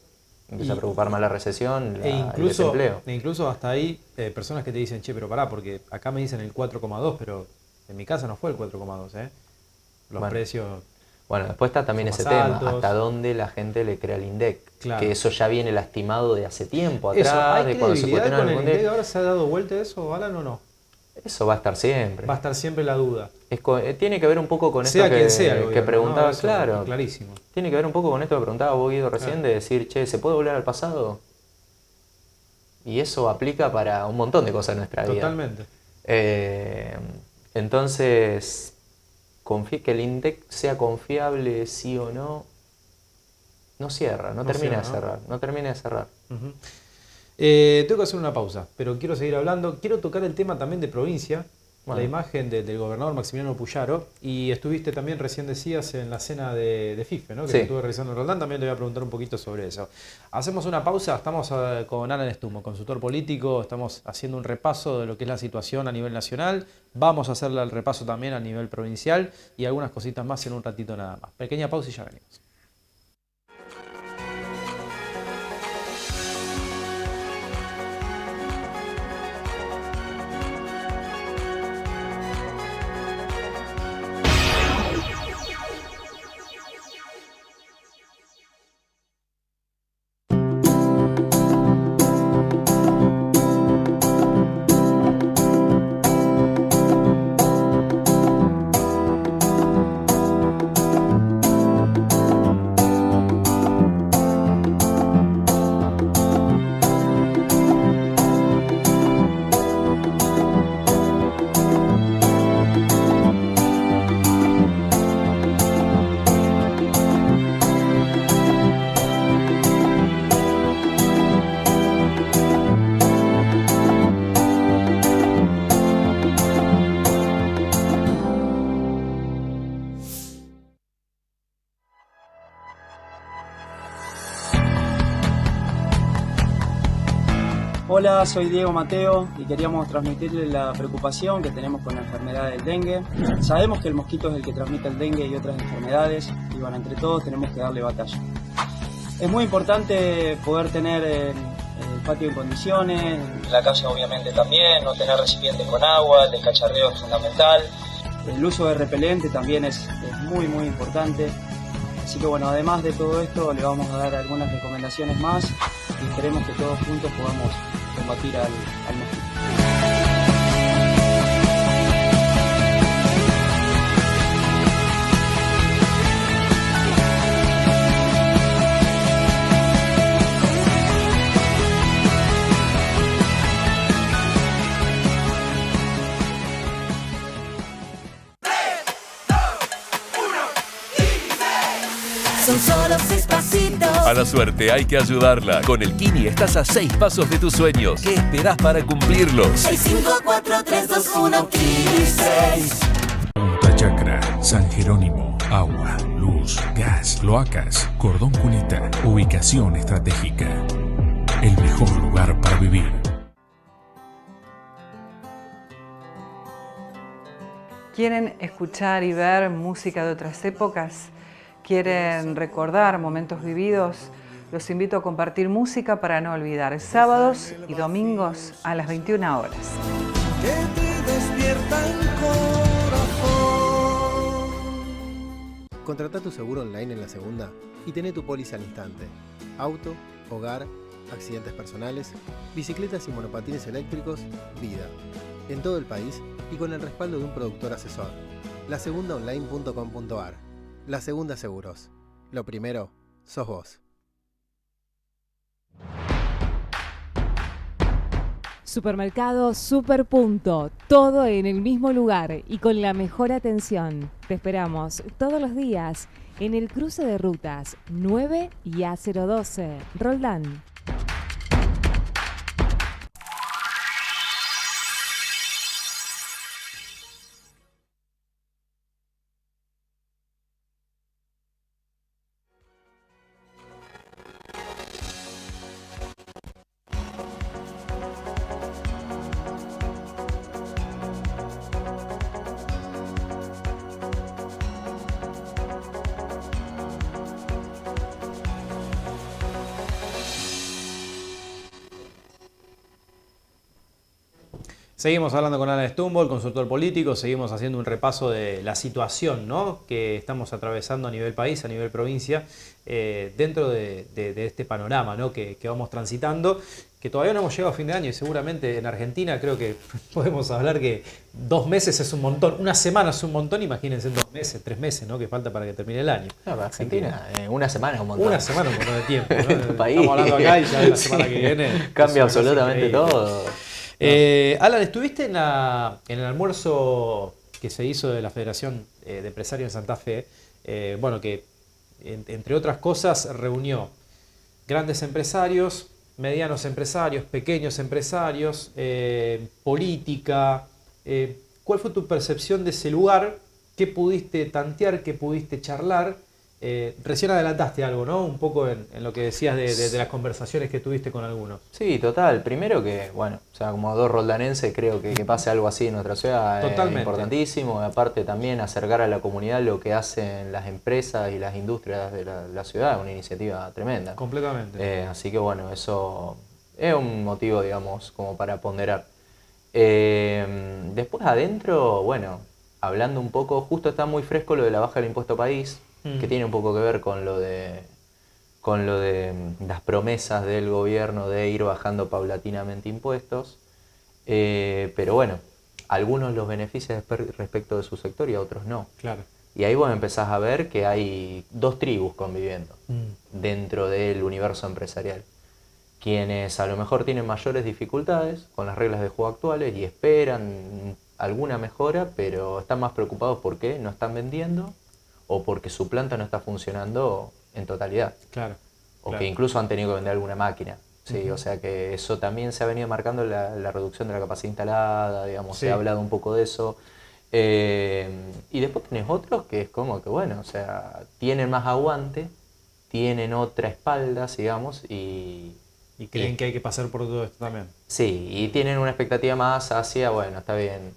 Empieza a preocupar más la recesión, el desempleo. E incluso hasta ahí personas que te dicen, che, pero pará, porque acá me dicen el 4,2, pero en mi casa no fue el 4,2, ¿eh? Los precios... Bueno, después está también ese tema, hasta dónde la gente le crea el INDEC. Claro. Que eso ya viene lastimado de hace tiempo atrás. ¿Hay de cuando se credibilidad con el INDEC? ¿Ahora se ha dado vuelta eso, Alan, o no? Eso va a estar siempre. Va a estar siempre la duda. Tiene que ver un poco con esto que preguntaba, ¿no? Claro. Clarísimo. Tiene que ver un poco con esto que preguntaba vos, Guido, recién, de decir, che, ¿se puede volver al pasado? Y eso aplica para un montón de cosas en nuestra vida. Totalmente. Entonces, que el INDEC sea confiable, sí o no, no cierra, no termina de cerrar. Tengo que hacer una pausa, pero quiero seguir hablando. Quiero tocar el tema también de provincia, la imagen del gobernador Maximiliano Puyaro. Y estuviste también, recién decías, en la cena de FIFE, ¿no? Que estuve realizando en Roldán. También te voy a preguntar un poquito sobre eso. Hacemos una pausa, estamos con Alan Stumo, consultor político. Estamos haciendo un repaso de lo que es la situación a nivel nacional. Vamos a hacerle el repaso también a nivel provincial y algunas cositas más en un ratito nada más. Pequeña pausa y ya venimos. Hola, soy Diego Mateo y queríamos transmitirle la preocupación que tenemos con la enfermedad del dengue. Sabemos que el mosquito es el que transmite el dengue y otras enfermedades y bueno, entre todos tenemos que darle batalla. Es muy importante poder tener el patio en condiciones, la casa obviamente también, no tener recipientes con agua, el descacharreo es fundamental. El uso de repelente también es muy importante. Así que bueno, además de todo esto le vamos a dar algunas recomendaciones más y esperemos que todos juntos podamos combatir al mosquito. son solo 6 pasitos. A la suerte hay que ayudarla. Con el Kini estás a 6 pasos de tus sueños. ¿Qué esperás para cumplirlos? 6, 5, 4, 3, 2, 1, Kini 6. Punta Chacra, San Jerónimo, agua, luz, gas, cloacas, cordón cuneta, ubicación estratégica. El mejor lugar para vivir. ¿Quieren escuchar y ver música de otras épocas? ¿Quieren recordar momentos vividos? Los invito a compartir música para no olvidar, sábados y domingos a las 21 horas. Que te despierta el corazón. Contrata tu seguro online en La Segunda y tené tu póliza al instante. Auto, hogar, accidentes personales, bicicletas y monopatines eléctricos, vida. En todo el país y con el respaldo de un productor asesor. lasegundaonline.com.ar. La Segunda Seguros. Lo primero, sos vos. Supermercado Superpunto, todo en el mismo lugar y con la mejor atención. Te esperamos todos los días en el cruce de rutas 9 y A012, Roldán. Seguimos hablando con Alan Stumble, consultor político, seguimos haciendo un repaso de la situación, ¿no?, que estamos atravesando a nivel país, a nivel provincia, dentro de este panorama, ¿no?, que vamos transitando, que todavía no hemos llegado a fin de año y seguramente en Argentina creo que podemos hablar que 2 meses es un montón, una semana es un montón, imagínense 2 meses, 3 meses, ¿no?, que falta para que termine el año. No, para Argentina, una semana es un montón. Una semana es un montón de tiempo, ¿no? País. Estamos hablando acá y ya la semana que viene cambia absolutamente todo. Alan, ¿estuviste en el almuerzo que se hizo de la Federación de Empresarios en Santa Fe? Bueno, que entre otras cosas reunió grandes empresarios, medianos empresarios, pequeños empresarios, política. ¿Cuál fue tu percepción de ese lugar? ¿Qué pudiste tantear? ¿Qué pudiste charlar? Recién adelantaste algo, ¿no? Un poco en lo que decías de las conversaciones que tuviste con algunos. Sí, total. Primero que, bueno, o sea, como dos roldanenses creo que pase algo así en nuestra ciudad es importantísimo. Aparte también acercar a la comunidad lo que hacen las empresas y las industrias de la ciudad, una iniciativa tremenda. Completamente. Así que bueno, eso es un motivo, digamos, como para ponderar. Después adentro, bueno, hablando un poco, justo está muy fresco lo de la baja del impuesto país, que tiene un poco que ver con lo de las promesas del gobierno de ir bajando paulatinamente impuestos. Pero bueno, algunos los benefician respecto de su sector y a otros no. Claro. Y ahí vos empezás a ver que hay 2 tribus conviviendo dentro del universo empresarial. Quienes a lo mejor tienen mayores dificultades con las reglas de juego actuales y esperan alguna mejora, pero están más preocupados porque no están vendiendo o porque su planta no está funcionando en totalidad. Claro. O que incluso han tenido que vender alguna máquina. Sí, o sea que eso también se ha venido marcando la reducción de la capacidad instalada, digamos, se ha hablado un poco de eso. Y después tenés otros que es como que, bueno, o sea, tienen más aguante, tienen otra espalda, digamos, y creen que hay que pasar por todo esto también. Sí, y tienen una expectativa más hacia, bueno, está bien,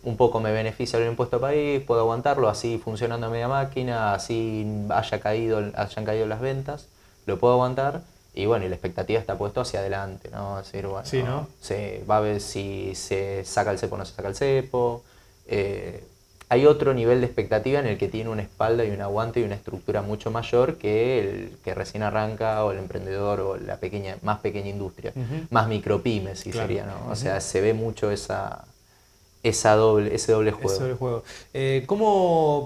un poco me beneficia el impuesto país, puedo aguantarlo, así funcionando a media máquina, así hayan caído las ventas, lo puedo aguantar. Y bueno, y la expectativa está puesto hacia adelante, ¿no? Es decir, bueno, sí, ¿no? Se va a ver si se saca el cepo o no se saca el cepo. Hay otro nivel de expectativa en el que tiene una espalda y un aguante y una estructura mucho mayor que el que recién arranca o el emprendedor o la más pequeña industria, más micropymes, si sería, ¿no? O sea, se ve mucho ese doble juego. Ese doble juego.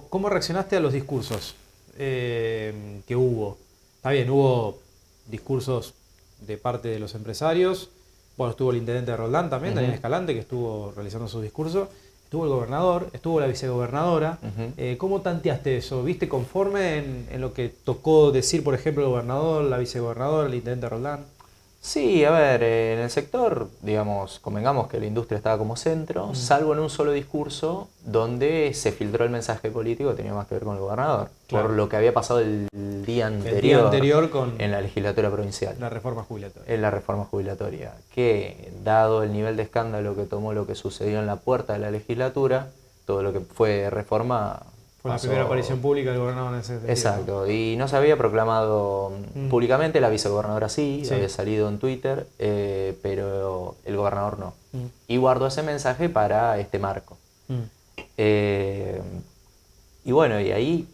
¿Cómo reaccionaste a los discursos que hubo? Está bien, hubo discursos de parte de los empresarios. Bueno, estuvo el intendente de Roldán también, Daniel Escalante, que estuvo realizando sus discursos. estuvo el gobernador, estuvo la vicegobernadora. ¿Cómo tanteaste eso? ¿Viste conforme en lo que tocó decir, por ejemplo, el gobernador, la vicegobernadora, el intendente Roldán? Sí, a ver, en el sector, digamos, convengamos que la industria estaba como centro, salvo en un solo discurso donde se filtró el mensaje político que tenía más que ver con el gobernador, Claro. por lo que había pasado el día anterior con en la legislatura provincial. la reforma jubilatoria. En la reforma jubilatoria, que dado el nivel de escándalo que tomó lo que sucedió en la puerta de la legislatura, todo lo que fue reforma... Fue la pasó... primera aparición pública del gobernador en ese sentido. Exacto, y no se había proclamado públicamente, la vicegobernadora sí, había salido en Twitter, pero el gobernador no. Y guardó ese mensaje para este marco. Y bueno, y ahí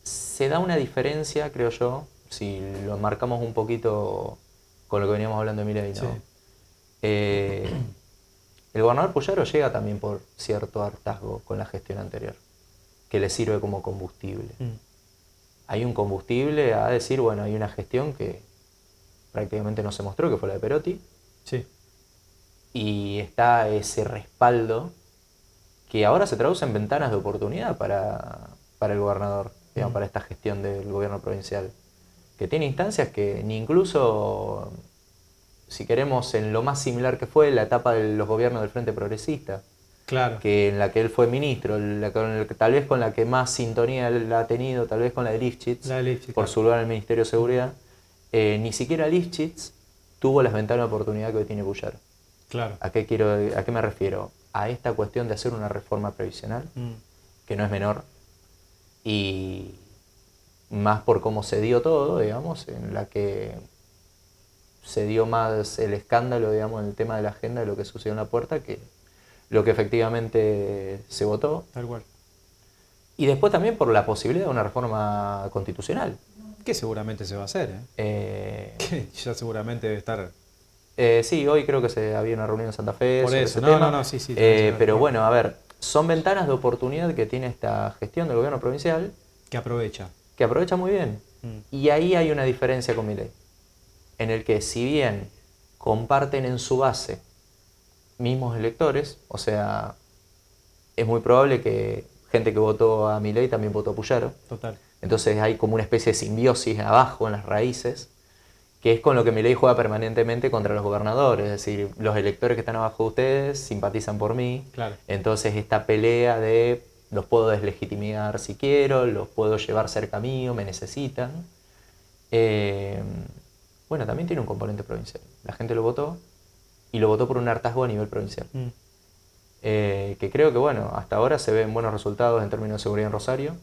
se da una diferencia, creo yo, si lo marcamos un poquito con lo que veníamos hablando de Milei, ¿no? Sí. El gobernador Puyaro llega también por cierto hartazgo con la gestión anterior, que le sirve como combustible. Hay un combustible a decir, bueno, hay una gestión que prácticamente no se mostró, que fue la de Perotti. Sí. Y está ese respaldo que ahora se traduce en ventanas de oportunidad para el gobernador, digamos, para esta gestión del gobierno provincial, que tiene instancias que ni incluso, si queremos, en lo más similar que fue la etapa de los gobiernos del Frente Progresista, Claro. que en la que él fue ministro, tal vez con la que más sintonía él ha tenido, tal vez con la de Lifchitz, por su lugar en el Ministerio de Seguridad, ni siquiera Lifchitz tuvo las ventanas de oportunidad que hoy tiene Puyaro. Claro. ¿A qué me refiero? A esta cuestión de hacer una reforma previsional, que no es menor, y más por cómo se dio todo, digamos, en la que se dio más el escándalo, digamos, en el tema de la agenda de lo que sucedió en la puerta, que lo que efectivamente se votó. Tal cual. Y después también por la posibilidad de una reforma constitucional. Que seguramente se va a hacer, que ya seguramente debe estar... Sí, hoy creo que había una reunión en Santa Fe Por sobre eso, ese tema. sí. Pero bueno, a ver, son ventanas de oportunidad que tiene esta gestión del gobierno provincial. Que aprovecha. Que aprovecha muy bien. Y ahí hay una diferencia con Milei. En el que si bien comparten en su base mismos electores, o sea, es muy probable que gente que votó a Milei también votó a Puyaro. Total. Entonces hay como una especie de simbiosis abajo en las raíces, que es con lo que Milei juega permanentemente contra los gobernadores. Es decir, los electores que están abajo de ustedes simpatizan por mí. Claro. Entonces esta pelea de los puedo deslegitimar si quiero, los puedo llevar cerca mío, me necesitan. Bueno, también tiene un componente provincial. La gente lo votó y lo votó por un hartazgo a nivel provincial. Que creo que, bueno, hasta ahora se ven buenos resultados en términos de seguridad en Rosario.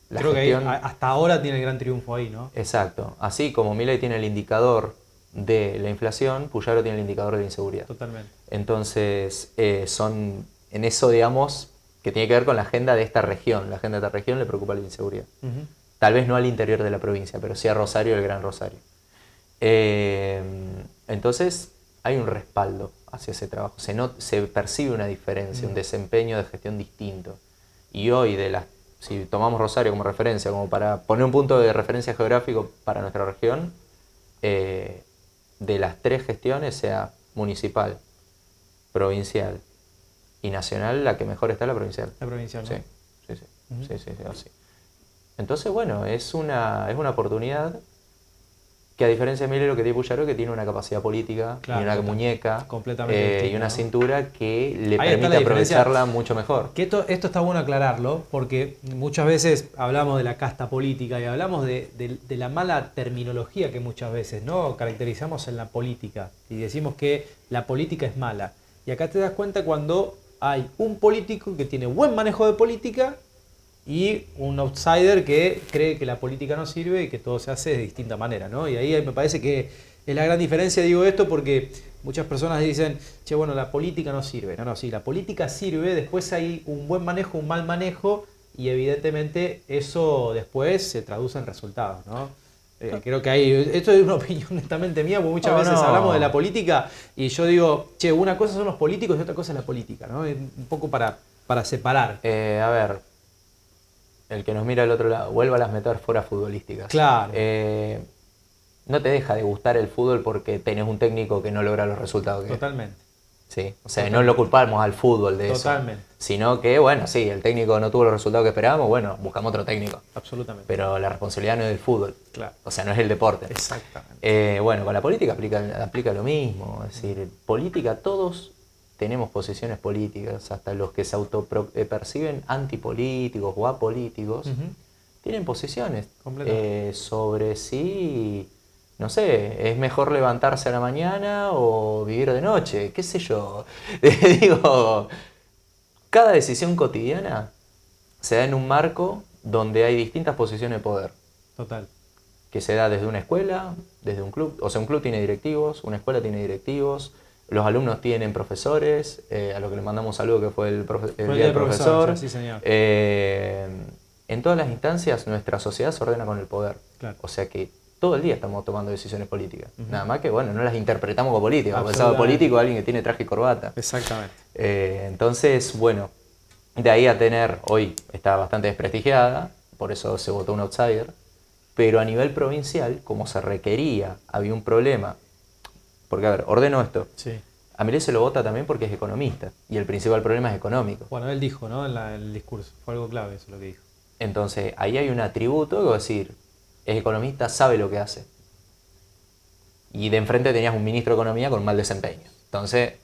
Creo que hasta ahora tiene el gran triunfo ahí, ¿no? Exacto. Así como Milei tiene el indicador de la inflación, Puyaro tiene el indicador de la inseguridad. Totalmente. Entonces, son en eso, digamos, que tiene que ver con la agenda de esta región. La agenda de esta región le preocupa la inseguridad. Tal vez no al interior de la provincia, pero sí a Rosario, el Gran Rosario. Entonces, hay un respaldo hacia ese trabajo. Se percibe una diferencia, un desempeño de gestión distinto. Y hoy, si tomamos Rosario como referencia, como para poner un punto de referencia geográfico para nuestra región, de las tres gestiones, sea municipal, provincial y nacional, la que mejor está es la provincial. La provincial, ¿no? Sí. Entonces, bueno, es una oportunidad que, a diferencia de Milei, lo que tiene Puyaro es que tiene una capacidad política, y una muñeca completamente y una cintura que le ahí permite aprovecharla mucho mejor. Que esto está bueno aclararlo, porque muchas veces hablamos de la casta política y hablamos de la mala terminología que muchas veces, ¿no?, caracterizamos en la política y decimos que la política es mala. Y acá te das cuenta cuando hay un político que tiene buen manejo de política y un outsider que cree que la política no sirve y que todo se hace de distinta manera, ¿no? Y ahí me parece que es la gran diferencia. Digo esto porque muchas personas dicen, che, bueno, la política no sirve. No, sí, la política sirve, después hay un buen manejo, un mal manejo, y evidentemente eso después se traduce en resultados, ¿no? Creo que esto es una opinión netamente mía, porque muchas veces hablamos de la política y yo digo, che, una cosa son los políticos y otra cosa es la política, ¿no? Un poco para separar. A ver, el que nos mira al otro lado, vuelva a las metáforas futbolísticas. Claro. No te deja de gustar el fútbol porque tenés un técnico que no logra los resultados que... Totalmente. ¿sí? O sea, no lo culpamos al fútbol de eso. Totalmente. Sino que, bueno, sí, el técnico no tuvo los resultados que esperábamos, bueno, buscamos otro técnico. Absolutamente. Pero la responsabilidad no es del fútbol. Claro. O sea, no es el deporte. Exactamente. Bueno, con la política aplica lo mismo. Es decir, política, todos tenemos posiciones políticas, hasta los que se autoperciben antipolíticos o apolíticos, tienen posiciones sobre si, no sé, es mejor levantarse a la mañana o vivir de noche, qué sé yo. Digo, cada decisión cotidiana se da en un marco donde hay distintas posiciones de poder. Total. Que se da desde una escuela, desde un club. O sea, un club tiene directivos, una escuela tiene directivos, los alumnos tienen profesores, a los que les mandamos un saludo que fue el día del profesor. Sí, señor. En todas las instancias nuestra sociedad se ordena con el poder. Claro. O sea que todo el día estamos tomando decisiones políticas. Nada más que, bueno, no las interpretamos como políticas. Pensaba político alguien que tiene traje y corbata. Exactamente. Entonces, bueno, de ahí a tener, hoy está bastante desprestigiada, por eso se votó un outsider, pero a nivel provincial, como se requería, había un problema. Porque, a ver, ordeno esto. Sí. A Milei se lo vota también porque es economista, y el principal problema es económico. Bueno, él dijo, ¿no? En el discurso, fue algo clave eso lo que dijo. Entonces, ahí hay un atributo, que decir, es economista, sabe lo que hace. Y de enfrente tenías un ministro de Economía con mal desempeño. Entonces,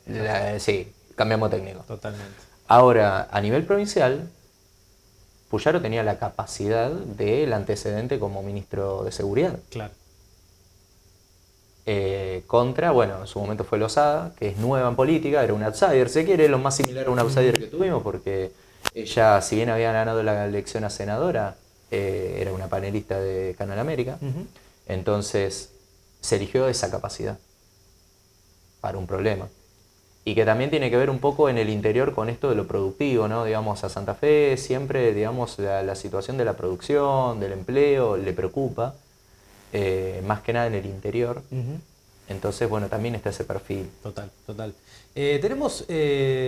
sí, cambiamos técnico. Totalmente. Ahora, a nivel provincial, Puyaro tenía la capacidad del antecedente como ministro de Seguridad. Claro. Contra, bueno, en su momento fue Lozada, que es nueva en política, era un outsider, se quiere, lo más similar a un outsider que tuvimos, porque ella, si bien había ganado la elección a senadora, era una panelista de Canal América, entonces se eligió esa capacidad para un problema. Y que también tiene que ver un poco en el interior con esto de lo productivo, ¿no? Digamos, a Santa Fe siempre, digamos, la situación de la producción, del empleo, le preocupa, más que nada en el interior. Entonces, bueno, también está ese perfil. Total, total. ¿Tenemos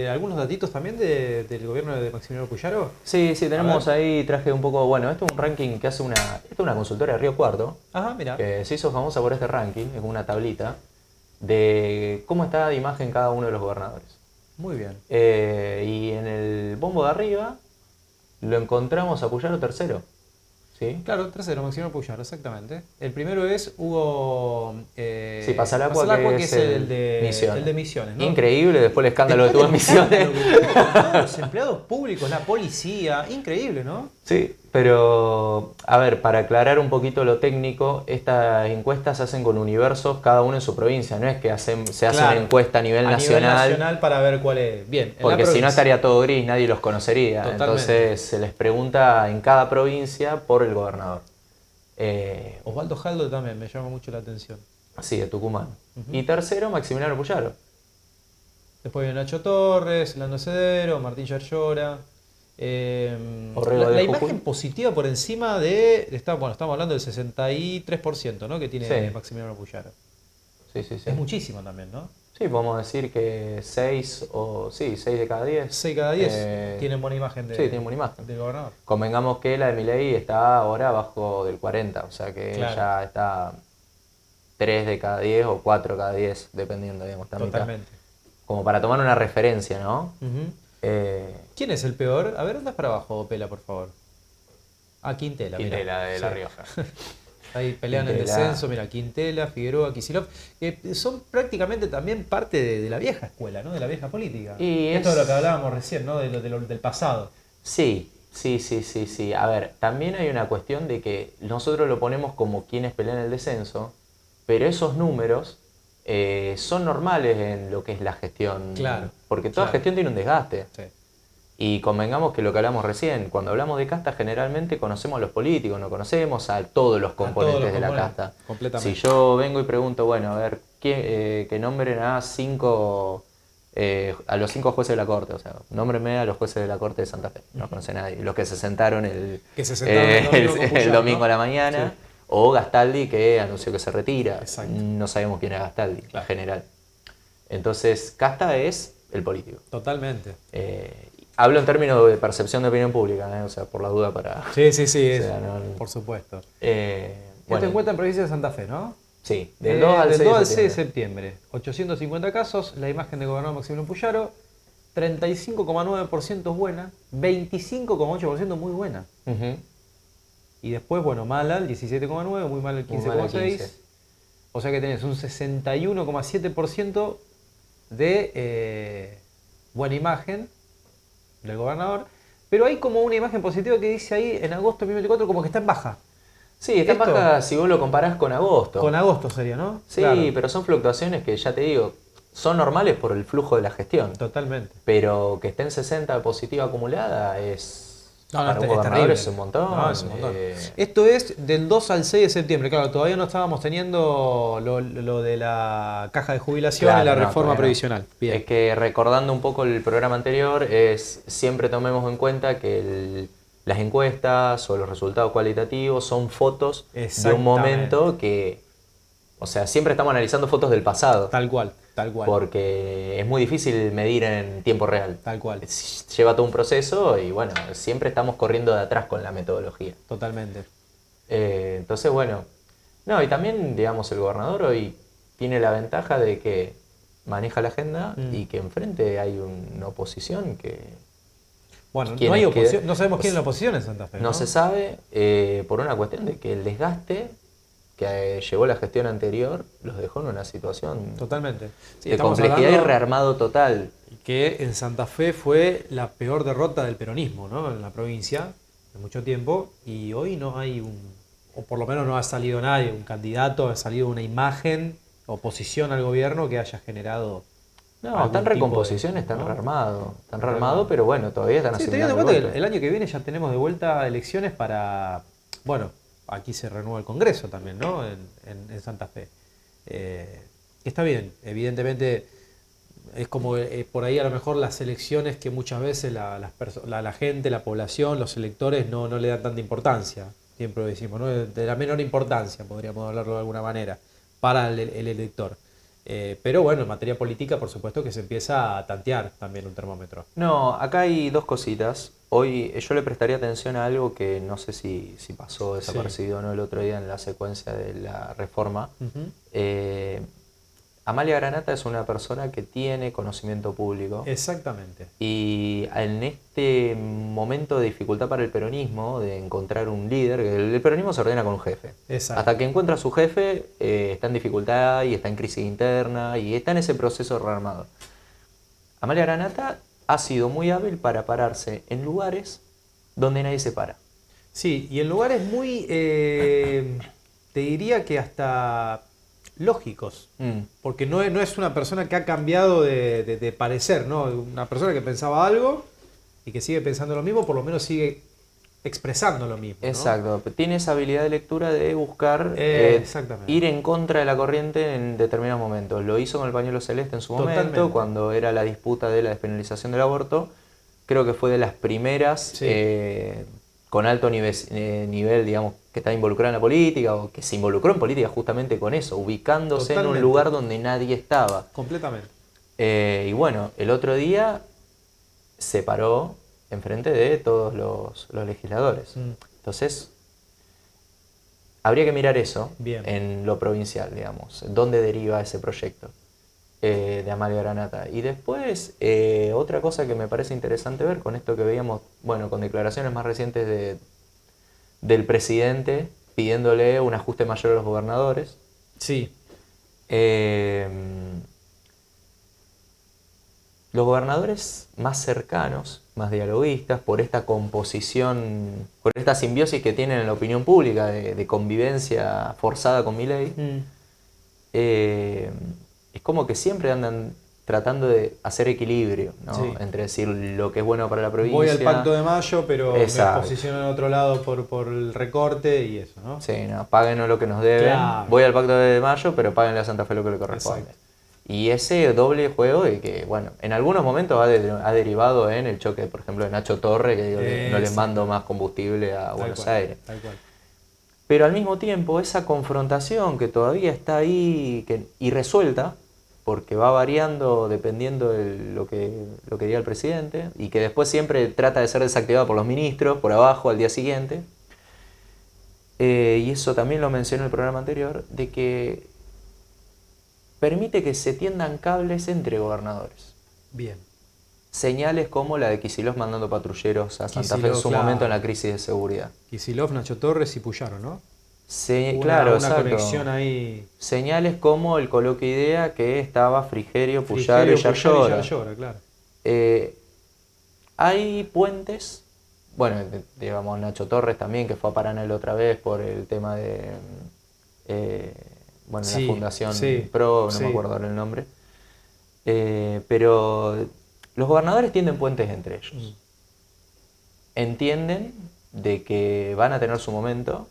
algunos datitos también del gobierno de Maximiliano Puyaro? Sí, tenemos ahí, traje un poco, bueno, esto es un ranking que hace esto es una consultora de Río Cuarto. Ajá, mira. Que se hizo famosa por este ranking, es una tablita de cómo está de imagen cada uno de los gobernadores. Muy bien. Y en el bombo de arriba lo encontramos a Puyaro tercero. ¿Sí? Claro, tercero, Maximiliano Puyaro, exactamente. El primero es Hugo Pasalacqua, que es el de Misiones, ¿no? Increíble, después el escándalo que tuvo en Misiones. Los empleados públicos, la policía, increíble, ¿no? Sí, pero a ver, para aclarar un poquito lo técnico, estas encuestas se hacen con universos, cada uno en su provincia, no es que se hace una encuesta a nivel nacional para ver cuál es. Bien, porque si no estaría todo gris, nadie los conocería. Totalmente. Entonces se les pregunta en cada provincia por el gobernador. Osvaldo Jaldo también me llama mucho la atención. Sí, de Tucumán. Y tercero, Maximiliano Puyaro. Después viene Nacho Torres, Lando Cedero, Martín Yarlora. La imagen positiva por encima de... estamos hablando del 63%, ¿no? Que tiene Maximiliano Puyaro. Sí. Es muchísimo también, ¿no? Sí, podemos decir que 6 de cada 10. 6 cada 10 tienen buena imagen tienen buena imagen del gobernador. Convengamos que la de Milei está ahora abajo del 40, o sea que ya está 3 de cada 10 o 4 cada 10, dependiendo, digamos. Totalmente. Como para tomar una referencia, ¿no? ¿Quién es el peor? A ver, andas para abajo, Pela, por favor. Quintela. Quintela de La Rioja. Ahí pelean el descenso, mira, Quintela, Figueroa, Kicillof, que son prácticamente también parte de la vieja escuela, ¿no? De la vieja política. Y esto es lo que hablábamos recién, ¿no? Del pasado. Sí. A ver, también hay una cuestión de que nosotros lo ponemos como quienes pelean el descenso, pero esos números son normales en lo que es la gestión. Claro. Porque toda gestión tiene un desgaste. Sí. Y convengamos que lo que hablamos recién, cuando hablamos de casta generalmente conocemos a los políticos, no conocemos a todos los componentes de la casta. Completamente. Si yo vengo y pregunto, bueno, a ver, que nombren a los 5 jueces de la Corte, o sea, nómbrenme a los jueces de la Corte de Santa Fe, no conoce a nadie, los que se sentaron el domingo a la mañana, o Gastaldi que anunció que se retira. Exacto. No sabemos quién es Gastaldi, en general. Entonces, casta es el político. Totalmente. Hablo en términos de percepción de opinión pública, o sea, por la duda para... Sí, o sea, por supuesto. Bueno. Esto encuentra en provincia de Santa Fe, ¿no? Sí, del 2 al 6 al de 6 de septiembre. septiembre. 850 casos, la imagen del gobernador Maximiliano Puyaro, 35,9% es buena, 25,8% muy buena. Ujú. Y después, bueno, mala el 17,9%, muy mal el Muy mal el 15,6%. 15. O sea que tenés un 61,7% de buena imagen del gobernador. Pero hay como una imagen positiva que dice ahí en agosto de 2024 como que está en baja. Sí, está en Esto- baja si vos lo comparás con agosto. Con agosto sería, ¿no? Sí, Claro, pero son fluctuaciones que ya te digo, son normales por el flujo de la gestión. totalmente. Pero que esté en 60 positiva acumulada es... No, para un es gobernador terrible. es un montón. No, es un montón. Esto es del 2 al 6 de septiembre. Claro, todavía no estábamos teniendo lo de la caja de jubilación Claro, y la no, reforma todavía no. previsional. Bien. Es que recordando un poco el programa anterior, es siempre tomemos en cuenta que las encuestas o los resultados cualitativos son fotos de un Exactamente. momento que, o sea, siempre estamos analizando fotos del pasado. Tal cual, tal cual. Porque es muy difícil medir en tiempo real. Tal cual. Lleva todo un proceso y bueno, siempre estamos corriendo de atrás con la metodología. Totalmente. Entonces, bueno, no, y también, digamos, el gobernador hoy tiene la ventaja de que maneja la agenda y que enfrente hay una oposición que... Bueno, no ¿quiénes hay oposición, quedan? no sabemos quién es la oposición en Santa Fe. No se sabe por una cuestión de que el desgaste que llevó la gestión anterior los dejó en una situación Totalmente. Sí, de estamos complejidad y hablando rearmado total. que en Santa Fe fue la peor derrota del peronismo, ¿no? En la provincia, de mucho tiempo, y hoy no hay o por lo menos no ha salido nadie, un candidato, ha salido una imagen, oposición al gobierno que haya generado. No, algún está en tipo recomposición, de- está ¿no? rearmado. Está rearmado, pero bueno, todavía están Sí, haciendo teniendo en cuenta que el año que viene ya tenemos de vuelta elecciones para, bueno, aquí se renueva el Congreso también, ¿no? En Santa Fe. Está bien, evidentemente es como por ahí a lo mejor las elecciones que muchas veces la gente, la población, los electores no le dan tanta importancia, siempre decimos, ¿no? De la menor importancia, podríamos hablarlo de alguna manera, para el elector. Pero bueno, en materia política, por supuesto que se empieza a tantear también un termómetro. No, acá hay dos cositas. Hoy yo le prestaría atención a algo que no sé si pasó desapercibido o no el otro día en la secuencia de la reforma. Ujú. Amalia Granata es una persona que tiene conocimiento público. Exactamente. Y en este momento de dificultad para el peronismo, de encontrar un líder, el peronismo se ordena con un jefe. Exacto. Hasta que encuentra a su jefe, está en dificultad y está en crisis interna y está en ese proceso rearmado. Amalia Granata ha sido muy hábil para pararse en lugares donde nadie se para. Sí, y en lugares muy, te diría que hasta lógicos, porque no es una persona que ha cambiado de parecer, ¿no? Una persona que pensaba algo y que sigue pensando lo mismo, por lo menos sigue expresando lo mismo, ¿no? Exacto, tiene esa habilidad de lectura de buscar exactamente. ir en contra de la corriente en determinados momentos. Lo hizo con el pañuelo celeste en su Totalmente. momento, cuando era la disputa de la despenalización del aborto. Creo que fue de las primeras Sí. con alto nivel, digamos, que está involucrada en la política o que se involucró en política justamente con eso, ubicándose en Totalmente. un lugar donde nadie estaba. Completamente. Y bueno, el otro día se paró enfrente de todos los legisladores. Entonces, habría que mirar eso Bien. en lo provincial, digamos. ¿Dónde deriva ese proyecto de Amalia Granata? Y después, otra cosa que me parece interesante ver con esto que veíamos, bueno, con declaraciones más recientes del presidente pidiéndole un ajuste mayor a los gobernadores. Sí. Los gobernadores más cercanos, más dialoguistas, por esta composición, por esta simbiosis que tienen en la opinión pública de convivencia forzada con Milei, es como que siempre andan tratando de hacer equilibrio, ¿no? Sí. Entre decir lo que es bueno para la provincia. Voy al Pacto de Mayo, pero Exacto. me posiciono en otro lado por el recorte y eso, ¿no? Sí, no, páguenos lo que nos deben. Claro. Voy al Pacto de Mayo, pero páguenle a Santa Fe lo que le corresponde. Exacto. Y ese doble juego de que, bueno, en algunos momentos ha derivado en el choque, por ejemplo, de Nacho Torre, que digo, no les mando más combustible a Buenos Aires. Tal cual. Pero al mismo tiempo, esa confrontación que todavía está ahí irresuelta, porque va variando dependiendo de lo que diga el presidente, y que después siempre trata de ser desactivada por los ministros, por abajo, al día siguiente. Y eso también lo mencioné en el programa anterior, de que permite que se tiendan cables entre gobernadores. Bien. Señales como la de Kicillof mandando patrulleros a Santa Fe en Kicillof, su claro. momento en la crisis de seguridad. Kicillof, Nacho Torres y Puyaro, ¿no? Claro, una exacto. conexión ahí. Señales como el coloquio idea que estaba Frigerio, Puyaro y Yarlora. Claro. Hay puentes, bueno, digamos Nacho Torres también, que fue a Paranel otra vez por el tema de la Fundación PRO, no me acuerdo ahora el nombre. Pero los gobernadores tienden puentes entre ellos. Entienden de que van a tener su momento.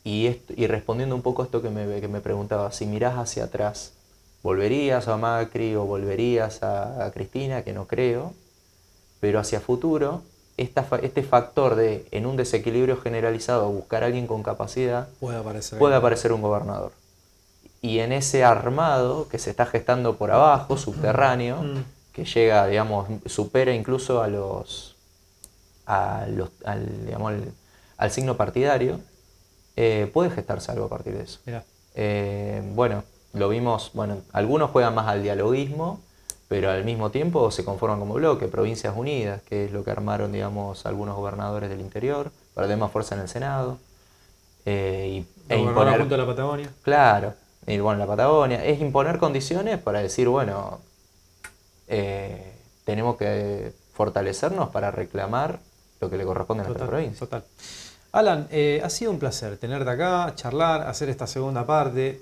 Y respondiendo un poco a esto que me preguntaba, si mirás hacia atrás, ¿volverías a Macri o volverías a Cristina? Que no creo. Pero hacia futuro, este factor de, en un desequilibrio generalizado, buscar a alguien con capacidad, puede aparecer un gobernador. Y en ese armado que se está gestando por abajo, subterráneo, que llega, digamos, supera incluso al signo partidario, puede gestarse algo a partir de eso. Lo vimos, algunos juegan más al dialoguismo, pero al mismo tiempo se conforman como bloque, Provincias Unidas, que es lo que armaron, digamos, algunos gobernadores del interior, para tener más fuerza en el Senado. Imponer junto a la Patagonia. Claro, y la Patagonia, es imponer condiciones para decir, tenemos que fortalecernos para reclamar lo que le corresponde a nuestra provincia. Total. Alan, ha sido un placer tenerte acá, charlar, hacer esta segunda parte.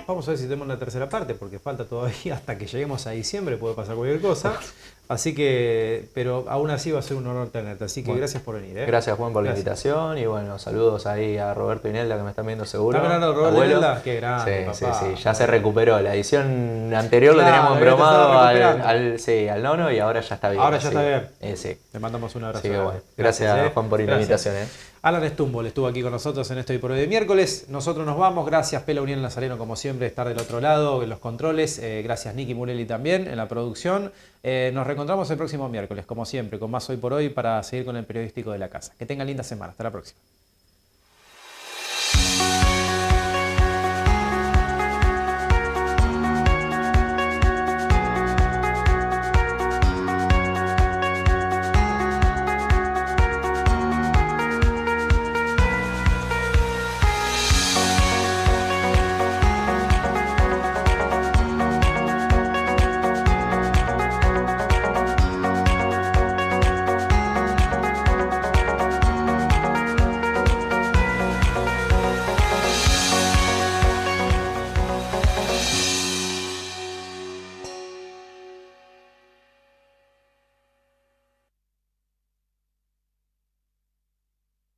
Vamos a ver si tenemos una tercera parte, porque falta todavía hasta que lleguemos a diciembre, puede pasar cualquier cosa. Así que, pero aún así va a ser un honor tenerte. Así que gracias por venir. Gracias, Juan, por la invitación. Y saludos ahí a Roberto y Nelda, que me están viendo seguro. ¿Está ganando Roberto y Nelda? Qué grande, papá. Sí, ya se recuperó. La edición anterior lo teníamos embromado al nono y ahora ya está bien. Ahora ya está bien. Sí. Le mandamos un abrazo. Gracias, Juan, por la invitación. Alan Stumble estuvo aquí con nosotros en Esto y por hoy de miércoles. Nosotros nos vamos. Gracias, Pela Unión Nazareno, como siempre, estar del otro lado en los controles. Gracias, Nicky Murelli, también en la producción. Nos reencontramos el próximo miércoles, como siempre, con más Hoy por Hoy, para seguir con el periodístico de la casa. Que tengan linda semana. Hasta la próxima.